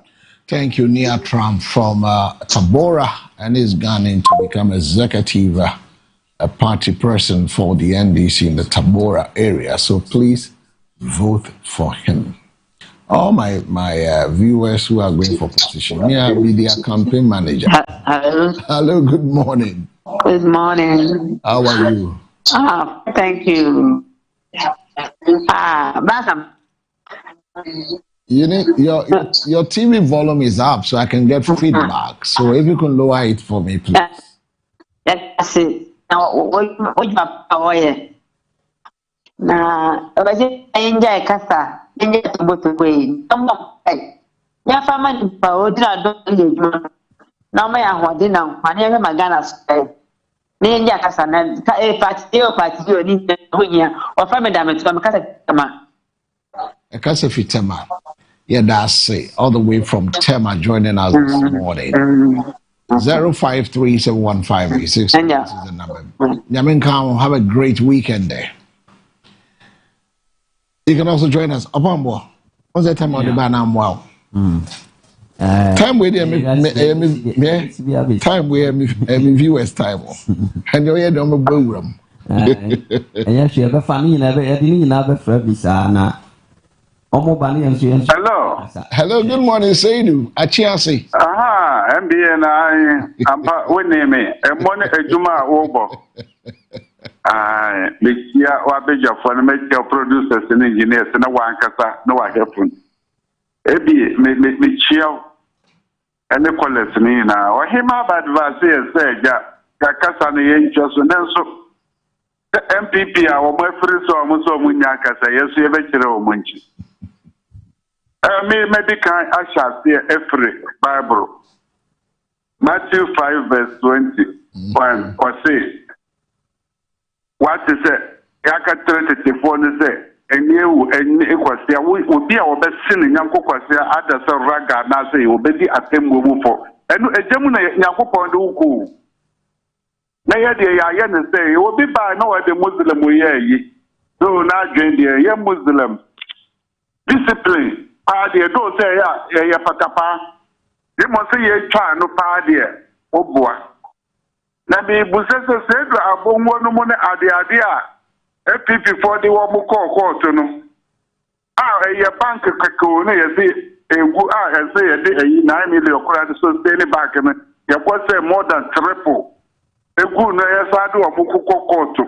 Thank you, Nia Trump from Tabora, and he's gone in to become executive a party person for the NDC in the Tabora area. So please vote for him. All my viewers who are going for position, me I'll be their campaign manager. Hello. Hello, good morning. Good morning. How are you? Thank you. Welcome. You need your TV volume is up so I can get feedback. So if you can lower it for me, please. That's it. Now, what you have now, I enjoy Casa. Enjoy to go to way. Ya family power don't now may I want dinner. I never magana stay. Nenja Casa, party, you need or family damage from Casa. A Casa Fitema. Yeah, that's it. All the way from Tema joining us this morning. 05371586. This is the number. Yaminka, have a great weekend there. You can also join us. Abambo, what's the time on the banana? Wow. Time with time where viewers time. And you're here on the program. Yes, you have a funny never for Hello. Hello, good morning, Seidu. Achiasi. Aha, MBA and I am winning me. And one a Juma over. The year or bigger for the medical producers and engineers and a one casa, no, I have fun. Ebi, me chill and the college me now. Or him up advice say, Kakasa, the angels, and then so the MPP, our my friends, or Muso Munyaka say, yes, you eventually munch. Maybe can I shall see every Bible. Matthew 5 verse 21 or say, what is it? Yaka 34 say, and you and it was there will be our best sinning Yanko Kwasia, others of Raga, Nasa, will be the attempt for. And a Gemini Yanko Pondu. Nay, the say, you will be by no other Muslim we ye. Do not join the young Muslim. Discipline. Party don't say ya patapa. You must say ye try no party. Oh boy. Na me busese say do abonwo no mo ne ade FPP for the one call to no. A bank kako no ye say egu say ye 9 million kura so stay back me. Ye go say more than triple. Egu no ye sa do omo to.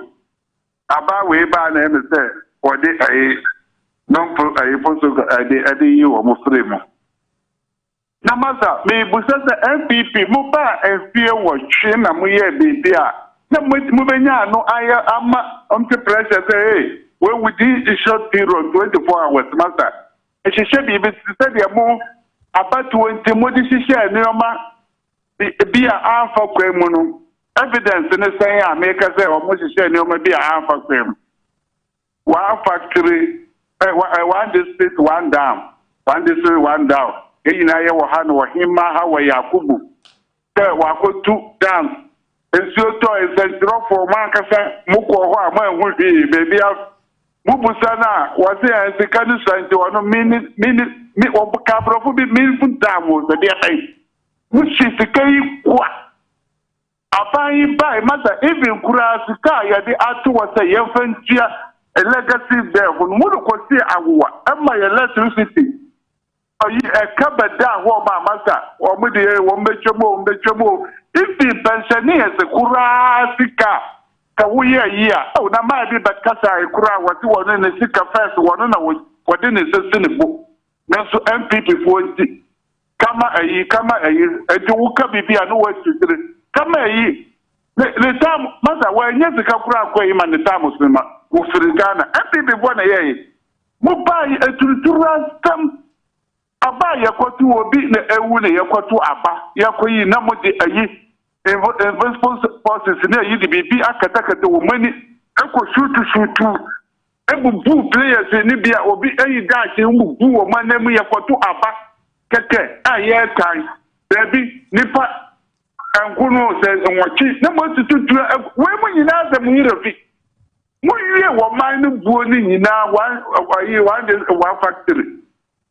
Aba we ba na me say for the non for a you or Muslim. Namasa, me busa the MPP, Muba and fear what chin and we be there. No, no, I am under pressure. Say, when we did a short period 24 hours, master. And she said, if it's the more about 20 Modisha and Noma be a half of criminal evidence in the same, I make us say, almost share Noma be a half of them. One factory. One district, one down. One district, one down. Inaya Wahana Wahima, Hawa Yakubu. There were 2 down. And so is a drop for Mankasa, Muko, would be, baby. Mubusana was there as the country to 1 minute or Cabra would be meaningful down was the day. Which is the key. What? I buy mother, even Kurasika, the Atu was a young a legacy there when Murukosi Awa, and my electricity. Are you a cupboard down, my master, or Mudia, one Bechomo? If the pensioners, the Kurasika, Kawia year, oh, now might be but Kasa, Kura, what you want in the Sika first, one on what in the sustainable. Now, so MPP 40. Kama a year, and you will come be a no way to come a year. The time, Master, when yes, the Kapra, and the time was Ghana, MPP 1 a year. Mubai a tutorial stamp. Aba yakwatu obi na ewu na yakwatu aba yakoyi na mo de ayi invisible forces na yi de bibi akatakata wo mani shoot ebubu players ni bia obi ayi dash ebubu wo manam yakwatu aba keke aye kan baby nipa ankunu se nwachi na mo tutu we mo nyina za mu yirafi mo yie wo man no buo ni nyina one factory.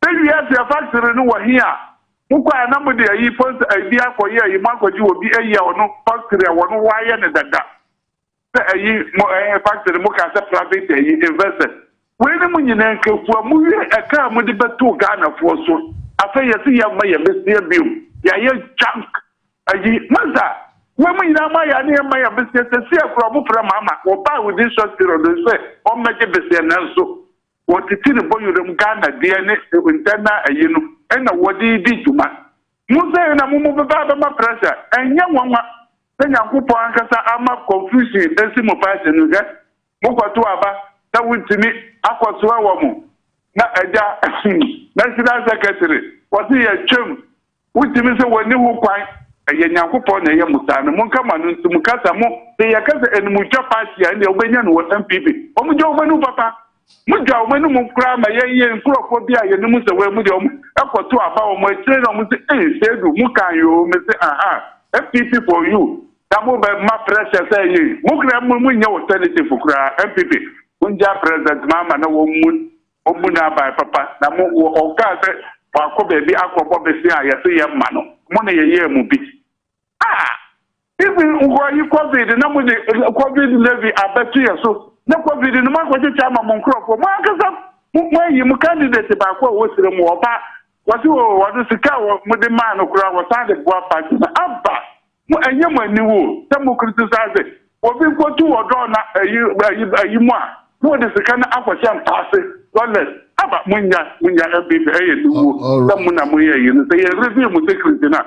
Then you have the factory no here. Mukwa na mo de ayi post ayi akoye ayi makoji obi ayi ono factory wono waye ne dada. Se ayi mo factory mo ka se private ayi investor. We ne mo nyina nkefu mo wi aka mo de beto Ghana fo so. Afa yesi ya ma ya besia biom. Ya ye junk ayi maza. We mo nyina ma ya ne ma ya besia se afro mo fra mama. Wo ba with this short period say o meje besia nanso. Wo titiri boyurem Ghana de ne internal ayi no. Ena wodi di juma musa na mumu baba ma pressure enya nwanwa senya kupo ankasa ama confusion esi mo party no ga mokwato aba ta wutimi akwaso awo mu na eja national secretary wodi ya twem wutimi se woni hu kwan eye nyankupo na eye musa no monka manu ntum kasa mo se ya kasa enmu twa party ya ne obenya no MPP omujo obenu papa Muja umenu mukura ma ye nkurofo bi a ye numu se we mu de ekoto aba o mo etire na mu se sedu mukan yo me se FPP for you that mo be ma pressure say ye mukura mu nya alternative kura MPP unja president mama na wo mu na ba papa na mo o ka se wa ko be bi akọbọ be se a ye se ye ma no mo na ye mu bi even ugo COVID na mo de COVID levy abetu ye so na COVID no ma ko chicha ma monkrofo ma akasa mo yi mu candidate ba ko wo sire mu oba wasi wo wadu sika wo mu de man no kura wo sande boa party na aba mo enye mo aniwo ta mo criticize obi ko tu odo na ayi mu a mo de sika na akwacha mpase lawless aba munya MPP niwo ta mo na mo yi no say review mo security na.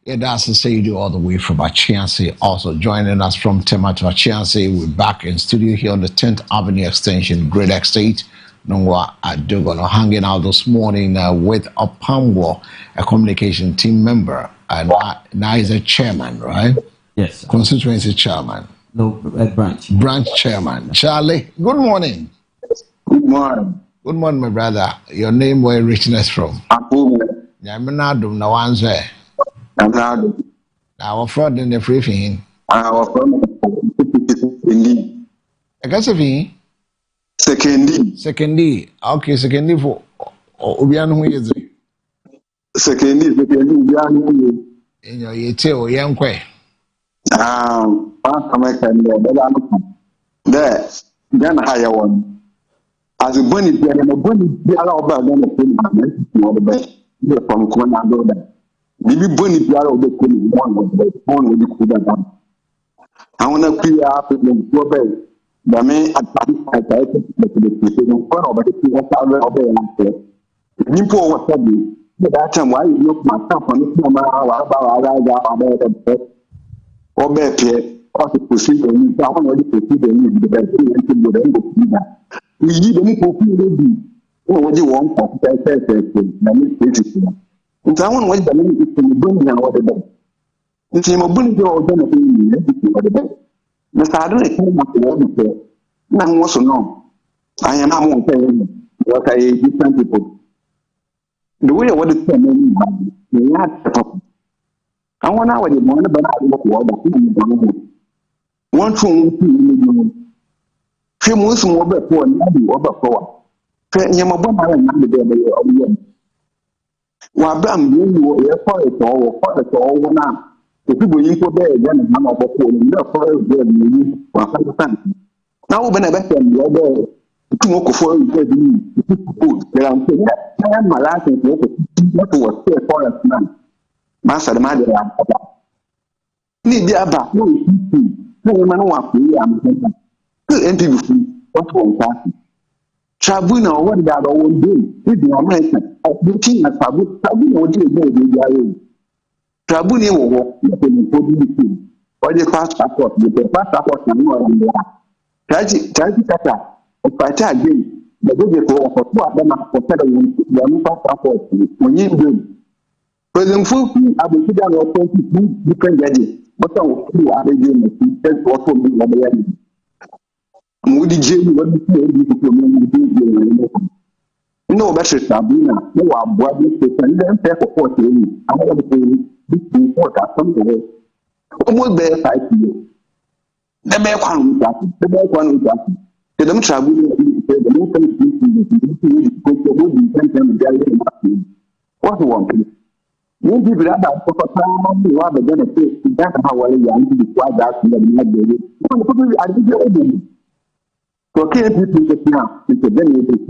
Yeah, that's to say you do all the way from Achiansi. Also joining us from Tema to Achiansi. We're back in studio here on the 10th Avenue Extension, Great Estate. Nongwa Adogono hanging out this morning with Opamwo, a communication team member. And now he's a chairman, right? Yes. Constituency chairman. No, branch. Branch chairman. Charlie, good morning. Good morning. Good morning, my brother. Your name, where you reaching us from? Apu. Yaminadum Nawanze. Now, our fraud in the free thing. Our friend, indeed. I guess if he secondly, okay, secondly for Obian who is it? Secondly, In your yeteo, young quay. There, then hire one. As a bunny, and a bunny, the other the best from Conado. Bibi boni biara obe ko ni one of the phone we could have done. I want to clear up in the global. The main at the one of the people of the Nimpo was said that time why you look myself on this moment about or to proceed and you already proceed and the best thing to do that. We need them to what you want to nti awon wa da ni ko ni boni na wa da nti mo boni de o da na ni wa da na sa do e ko mo ko ni na wo so no anya na mo pe ni wa ka e different people the way what the same ni ya ta awon na wa de mo na ba na do ko da ni do no won tun ni ni fi mo so mo be ko ni abi o ba ko wa fe nyama bo na na de be o bi Wabam you a forest or now. The people you put there again and of the phone, no forest there, you 100%. Now, when I bet them the other two for you, good. There are saying, my last and what was still forest man. Master the mother. Need the other, no woman wants to be. Good entity, what was that? Tribunal or what that all do with the American the king as tribunal would do the tribunal will or the passport with the passport and more than that. Tragic of fight again the good for them for the passport when you do. President Fulton, I will sit down or 22 different judges, but I will see what they do what for me. Moody Jim, what you say, no better Sabina, no, I'm boarding and then pay for 40. I'm going to pay this report at some way. Almost there, 5 years. The back one with that, the back one with that. The them travel, the local people, the What one thing? You give it up for time, you are the benefit. That's how well you are to be quite that. I did so can't you now? It's a benefit.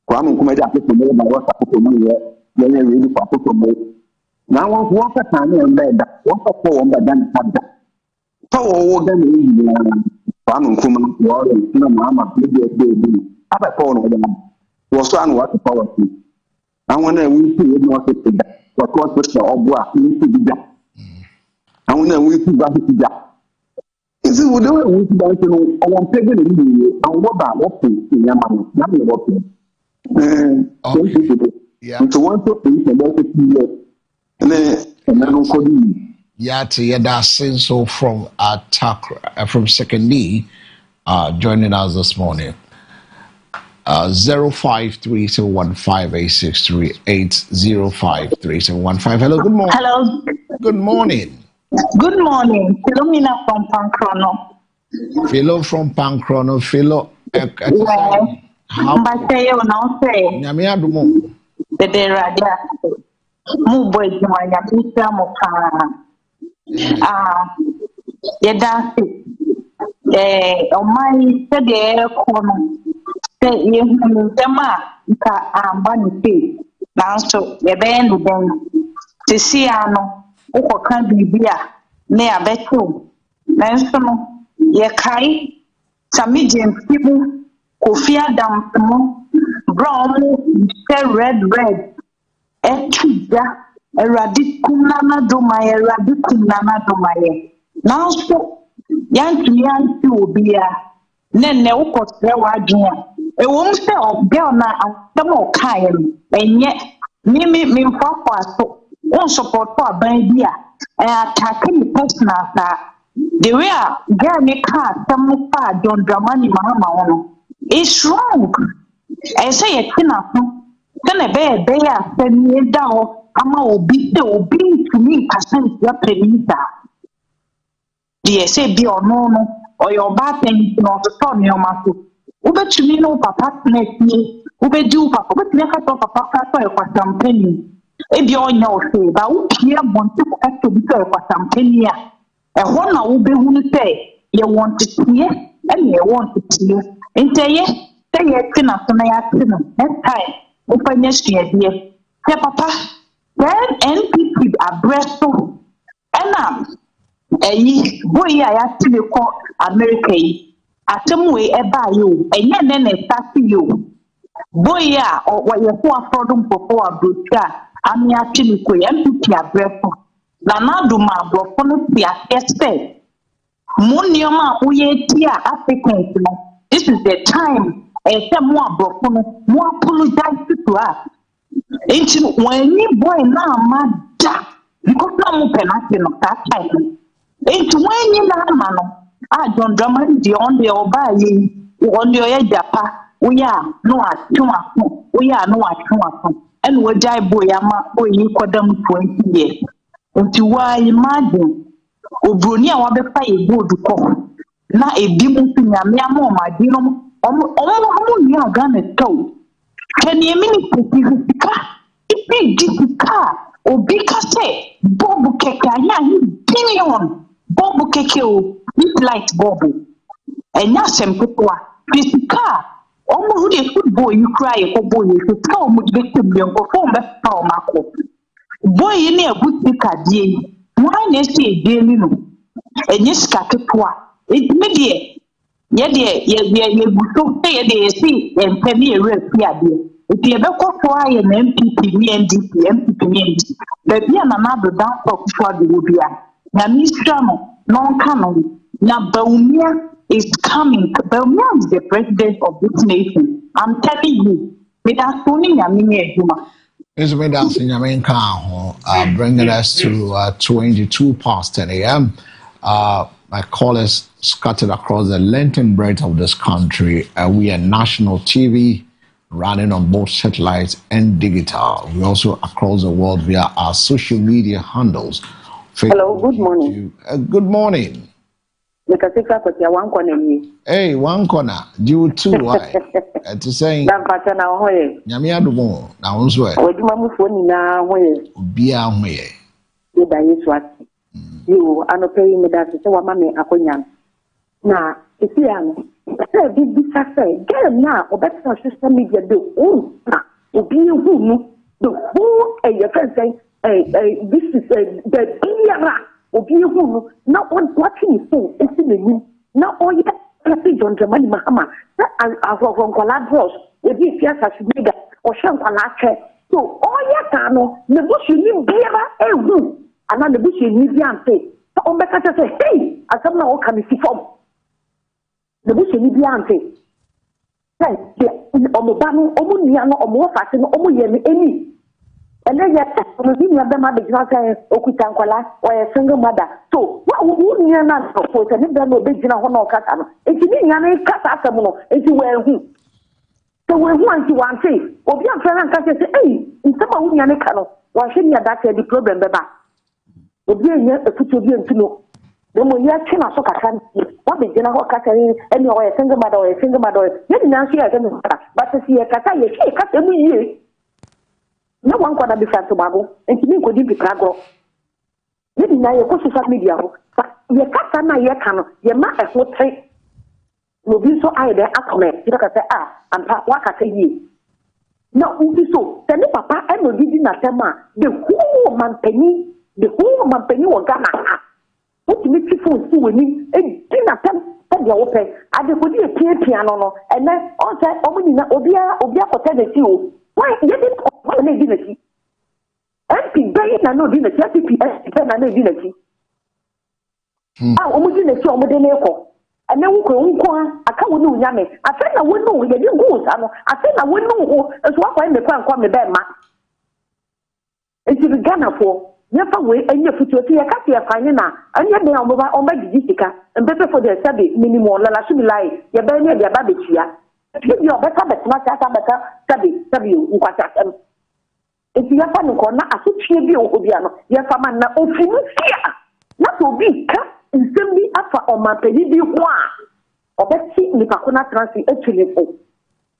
Kwame Kumeda to me by what I put me here. Then I really put to me. Now, one for time and bed, one for 4 on the done. So, then, Kwame Kuma, no mamma, baby, have a phone of them. Was one what the policy. I want to we see it not to that. What was the obwa need to be done. I want to we see that to that. Is it what we see that to one peg in you and what about what in your money? Not your working. Yeah. So one to think about it. And then call you. Yeah, that's so from from Second D, joining us this morning. 0537158638 053715. Hello, good morning. Hello. Good morning. Good morning. Philomena from Pankrono. Philo from Pankrono. Philo. How about you now? Say. Nyamia dumo. The deradia. Mu boy jumanya bisa muka. Yedasi. Omai sede kono. Say Dema ka Banite. Now so the band then to see ano uko kan bibia ne abeto. Nanso no ye kai samijem people Kofi Adam mo brown red etuja eradikum nana do maye now so yanti obia nenne ukosre wadwon ewom se obia na asemo kai enye me mfafo aso on support for aban bia attacking personal sa the way girl me ka temu fa don dramani mama wono it's wrong. I say a tina can a bear send me down. Ama obi to me percent your penita. The say be or no or your bad thing not to turn your muscle. Ube to me no papa next me. Ube do papa, but never talk papa for some penny. If you're no say, but who here want to be for some penny. And one ube who say you want to hear and you want to hear. Inte ye say ye tina so na ya tina next time open your share there say papa when NPP abresto boy ya tile ko America yi atem we eba yo enye ne na start yo boy ya o ye fo afrodum popo abrocha ami atile ko NPP abresto na do ma brofo no tia expect Munioma uye tia Africans no. This is the time. More apologize to us. Ain't when you boy now mad because no penalty no that time. Ain't when you na mano. Don't drama the on the oba on the japa. We are no at we are no at and we die boy boy you them 20 years. Until why imagine Obronia wabefa good ko na ebimu nyame amoma dinom omo ni aga na taw kani emini kutika ipi dika obi ka se bobu keke anya hi billion bobu keke o it light bobu enya sempetwa fisika omo hu de football you cry ko boy you ka omo de tembion ko fo mbe pa o mako boy ni abutika die why na say daily no enye skaketwa it media ye buso say ye see empemi ere ade it ye be ko fo aye na MPP ni MPP ni but ya na na do down for the obia na minister no canon na Baumia is coming. Baumia is the president of this nation. I'm telling you, with that Tony Yamini Juma. Bringing us to 22 past 10 a.m. My callers scattered across the length and breadth of this country. We are national TV running on both satellites and digital. We also across the world via our social media handles. Hello, good morning. Good morning. Because if I could say 1 corner me. Hey, 1 corner. You too, why? To say, That pattern now, way. Yamia do more. Now, also, Or do my phone now, way. Be our way. You buy it what you are not paying me that. So, mammy, a conyan. Now, if you are big say, get now, or better social media do. Oh, now, be who the whole a your friend saying, this is the Indiana. Obi who now on watching his phone, it's in the room. Now all you have to John Germany Mahama, I from Collaboros, if you fear such bigger or Shankalache. So all your cano, the bush you need beer, a room, and then the bush you need Yante. So on back say, hey, I come now can see from the bush you need Yante. Hey, Omobano, Omuniano, Omofatin, Omoyemi, any. And then you have them at the Jaka Okutankola or a single mother. So, what would you not support? And if there no big dinner on Catano, if you didn't have a cat at the moment, if you were who. So, when once you want to say, or be a friend and say, hey, in some of you, why shouldn't you that the problem, Baba? Or be a put you to know. Then when you are China soccer can what the general catering any or a single mother or a single mother, you didn't see a but to see a cat, you can't cut every year. No one can be found to Bago, and to me could be Prago. You didn't know your social media, but your cat and your canoe, your man a whole trade will be so either accurate. You can say, and what I say ye. No, so, then the papa and no did not tell ma, the whole man penny was gonna. What makes you feel so winning, and dinner tell your open. I did put a piano, and then also, Obia for Tennessee. Why you didn't want to dignity? MP Bay and no dignity, FPS and no dignity. Almost in a show with the Neko. And then we go, I can't know Yammy. I think I would know you go. I think I would know as what I may come the bed, ma. It's the Ghana for never way and your future. I can't see a fine now. And yet they are mobile on my Jessica and better for their study, minimum, la should be like your baby, your baby here. If you are better, but not better, study you, if you have a corner, I should cheer you, Obiano, your family, not to be cut in simply after on my penny, or Betsy, Nipacona Transi, actually.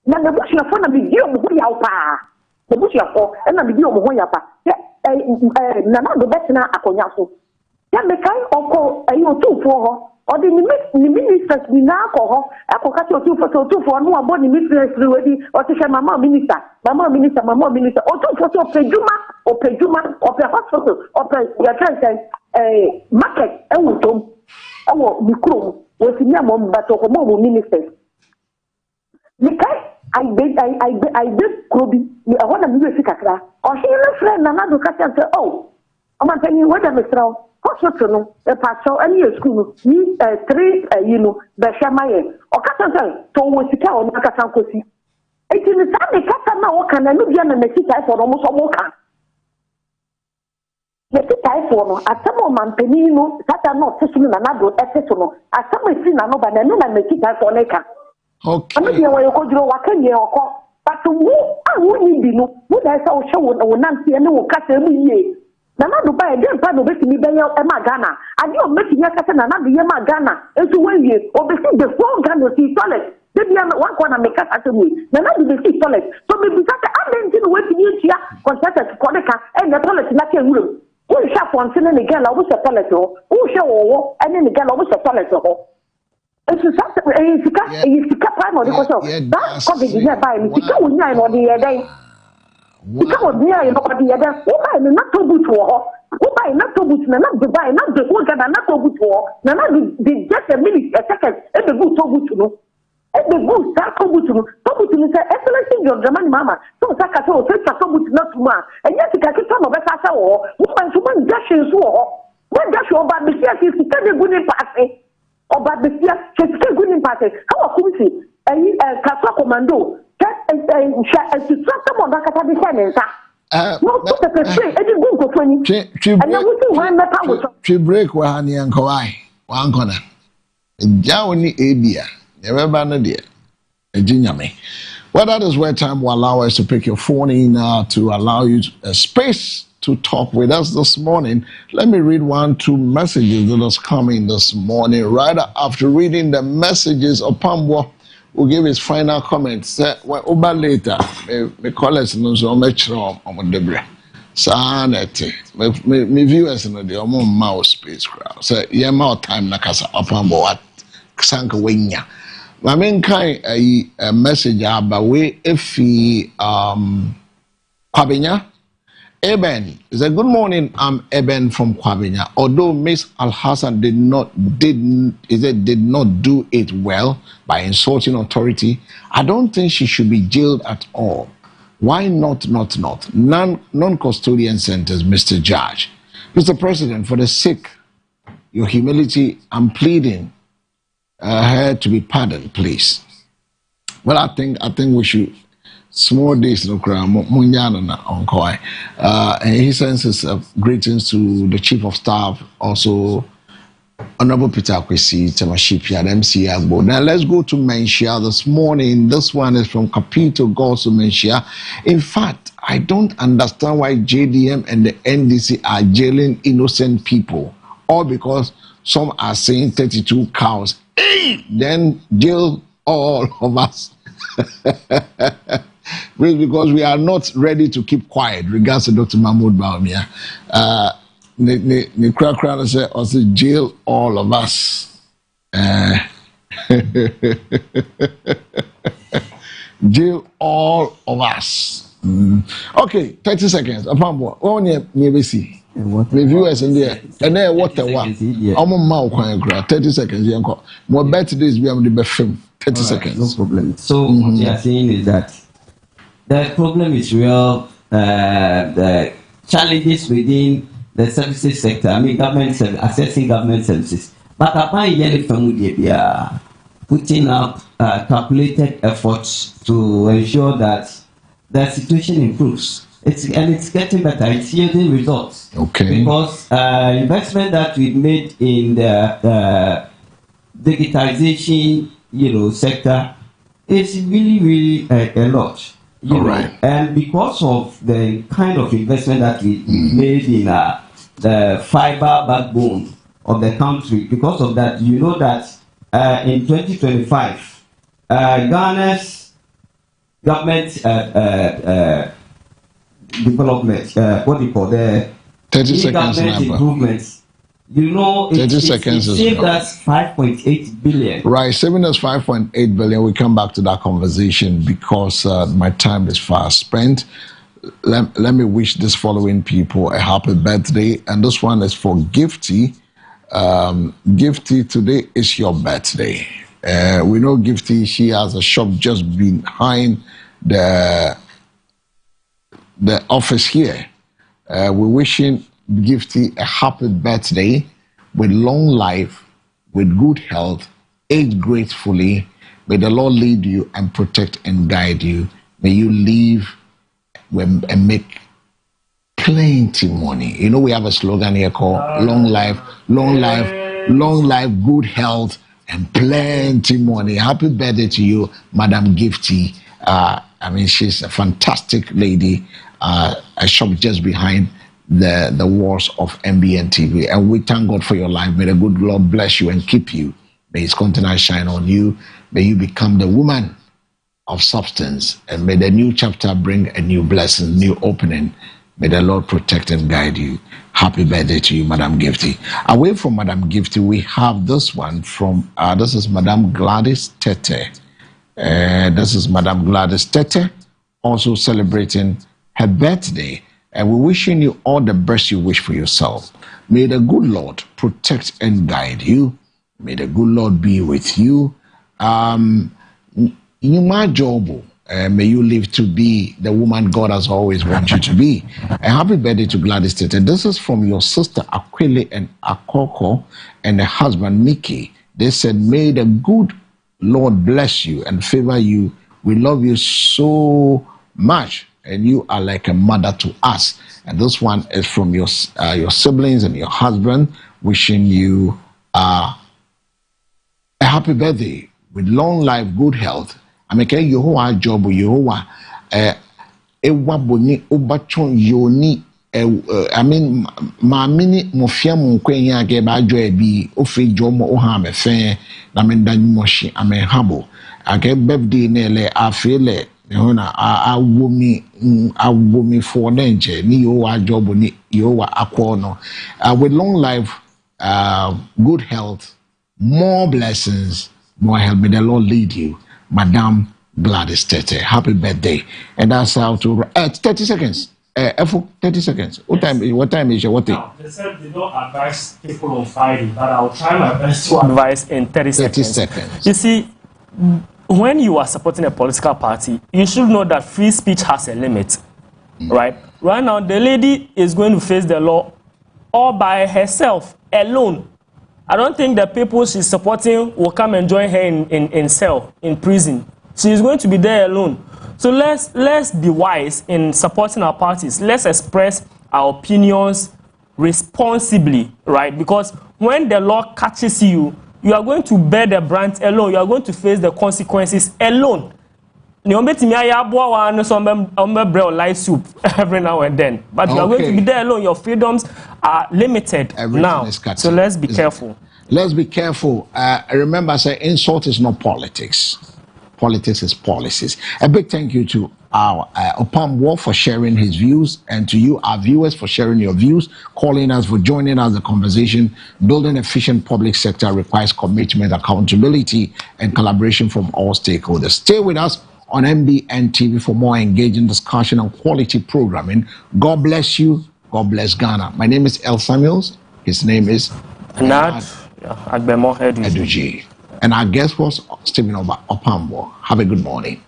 Now the bush your phone of the deal, the bush your phone, and the deal of Hoyapa, Nana, the better now, Akonyaso. Then the kind of call a you two for her. Or the ministers we now call her, I could cut your 2 for no body ministers ready, or to say Mamma Minister, or 2 for Pejuma, or the hospital, or your cancer, a market, and with them, or Mikro, was in your mom, but of more ministers. I did Kobe, I want to be a Sikakra, or he a friend, another cat say, oh, I'm not telling you what I'm a hospital, a pastor, and your school, you 3, Beshamaye, or Cassandra, so was the cow, Nakasankosi. It is the time the Cassandra can I look young and the city for almost a walker. The city for at some moment, Penino, that are not testing another episode, at some way seen another, and then I make it for Leka. Okay. I'm not here where you go to work in your call, but who I wouldn't be no, would I saw show or Nancy and no cut every year. Nana Dubai, then part of it, me by Emma Ghana. And you're making your cousin another Yama Ghana, and to win you, or the whole Ghana see toilet. Then you have 1 corner make us at me. Nana do see toilet. So maybe that I'm in the way to use here, contacted Konica, and the toilet in that room. Who shall want to the girl, I wish a toilet, who shall, and then the girl, I wish a toilet. It's a cap or the question. That's COVID nearby me. You go with me on the other day. Because near nobody other, who buy not to boot war, who buy not to boot, not to buy, not the whole Ghana, not to boot war, none of the just a minute, a second, and the good to boot to know. And the good start to boot to know. To boot to say, excellent your German mamma, so Sakato, take a boot not to man, and yet you can get some of us at all, who finds one dashes war. One dash over the fear is to tell the good in party, or by the fear, she's still good in party. How could you say, a Casa Commando? Break Wahani and Kawai, 1 corner. Jawni Abia, never banned dear. A ginyame. Well, that is where time will allow us to pick your phone in to allow you a space to talk with us this morning. Let me read 2 messages that is coming this morning. Right after reading the messages, Opambo will give his final comments. When over later, me college no so much on the Sanity. Me viewers in the mouse space crowd. So yeah, more time na kasa Opambo at Sanka Winya. My main kind a message about we if he Kwabenya. Eben, it's a good morning. I'm Eben from Kwabenya. Although Miss Al-Hassan did not do it well by insulting authority, I don't think she should be jailed at all. Why not? Non-custodian centers, Mr. Judge. Mr. President, for the sake of your humility, I'm pleading her to be pardoned, please. Well, I think we should. Small days no cry munyana na onkoi. And he sends his greetings to the Chief of Staff, also Honorable Peter Akwesi, Temashipia, MC Agbo. Now let's go to Menchia this morning. This one is from Capito Goes to Menchia. In fact, I don't understand why JDM and the NDC are jailing innocent people. All because some are saying 32 cows. Hey! Then jail all of us. Because we are not ready to keep quiet, regards to Dr. Mahmoud Baumia. The crack say, also jail all of us. Jail all of us. Okay, 30 seconds. Upon what? Only maybe see. Reviewers in there. And then what the one? I'm on my 30 seconds. More birthdays we have the film. 30 seconds. No problem. So what you are saying is that the problem is real. The challenges within the services sector. I mean, accessing government services. But upon yearly family, we are putting up calculated efforts to ensure that the situation improves. It's getting better. It's yielding results. Okay. Because investment that we made in the digitization, sector is really a lot. Right. And because of the kind of investment that we made in the fiber backbone of the country, because of that, that in 2025, Ghana's government development, what do you call the 30 seconds government improvements. 30 seconds it saved us 5.8 billion. Right, saving us 5.8 billion. We come back to that conversation because my time is fast spent. Let me wish this following people a happy birthday. And this one is for Gifty. Gifty, today is your birthday. We know Gifty, she has a shop just behind the office here. We're wishing Gifty a happy birthday with long life, with good health, age gracefully. May the Lord lead you and protect and guide you. May you live and make plenty money. We have a slogan here called long life, good health, and plenty money. Happy birthday to you, Madam Gifty. She's a fantastic lady. A shop just behind the walls of MBN TV. And we thank God for your life. May the good Lord bless you and keep you. May His countenance shine on you. May you become the woman of substance. And may the new chapter bring a new blessing, new opening. May the Lord protect and guide you. Happy birthday to you, Madam Gifty. Away from Madam Gifty, we have this one from, this is Madam Gladys Tete. This is Madam Gladys Tete, also celebrating her birthday. And we're wishing you all the best you wish for yourself. May the good Lord protect and guide you. May the good Lord be with you. May you live to be the woman God has always wanted you to be. A happy birthday to Gladys Tete. This is from your sister Aquile and Akoko and the husband Mickey. They said, may the good Lord bless you and favor you. We love you so much. And you are like a mother to us. And this one is from your siblings and your husband, wishing you a happy birthday with long life, good health. Can Yehovah job Yehovah ewa boni obachon yoni I mean, my mini mofia munkwen ya ge ba joy bi ofe jomo o ha me fe na me dan moshi ame habo age birthday ne le afele ne na awomi for denje ni yo wa job ni yo wa akwo no with long life, good health, more blessings, more help. May the Lord lead you, Madam Gladys Tete. Happy birthday. And that's how to 30 seconds. 30 seconds. What time is your what thing? They said they don't advise people on Friday, but I'll try my best to advise in 30 seconds. You see, when you are supporting a political party, you should know that free speech has a limit, right? Right now, the lady is going to face the law all by herself, alone. I don't think the people she's supporting will come and join her in cell, in prison. She is going to be there alone. So let's be wise in supporting our parties. Let's express our opinions responsibly, right? Because when the law catches you, you are going to bear the brunt alone. You are going to face the consequences alone. Life soup every now and then, but you are going to be there alone. Your freedoms are limited now. So let's be careful. Let's be careful. Remember, say insult is not politics. Politics is policies. A big thank you to our Opamwo for sharing his views, and to you, our viewers, for sharing your views, calling us, for joining us in the conversation. Building efficient public sector requires commitment, accountability, and collaboration from all stakeholders. Stay with us on MBN TV for more engaging discussion and quality programming. God bless you. God bless Ghana. My name is El Samuels. His name is Nad Agbemo Eduji. And our guest was Stephen Opamwo. Have a good morning.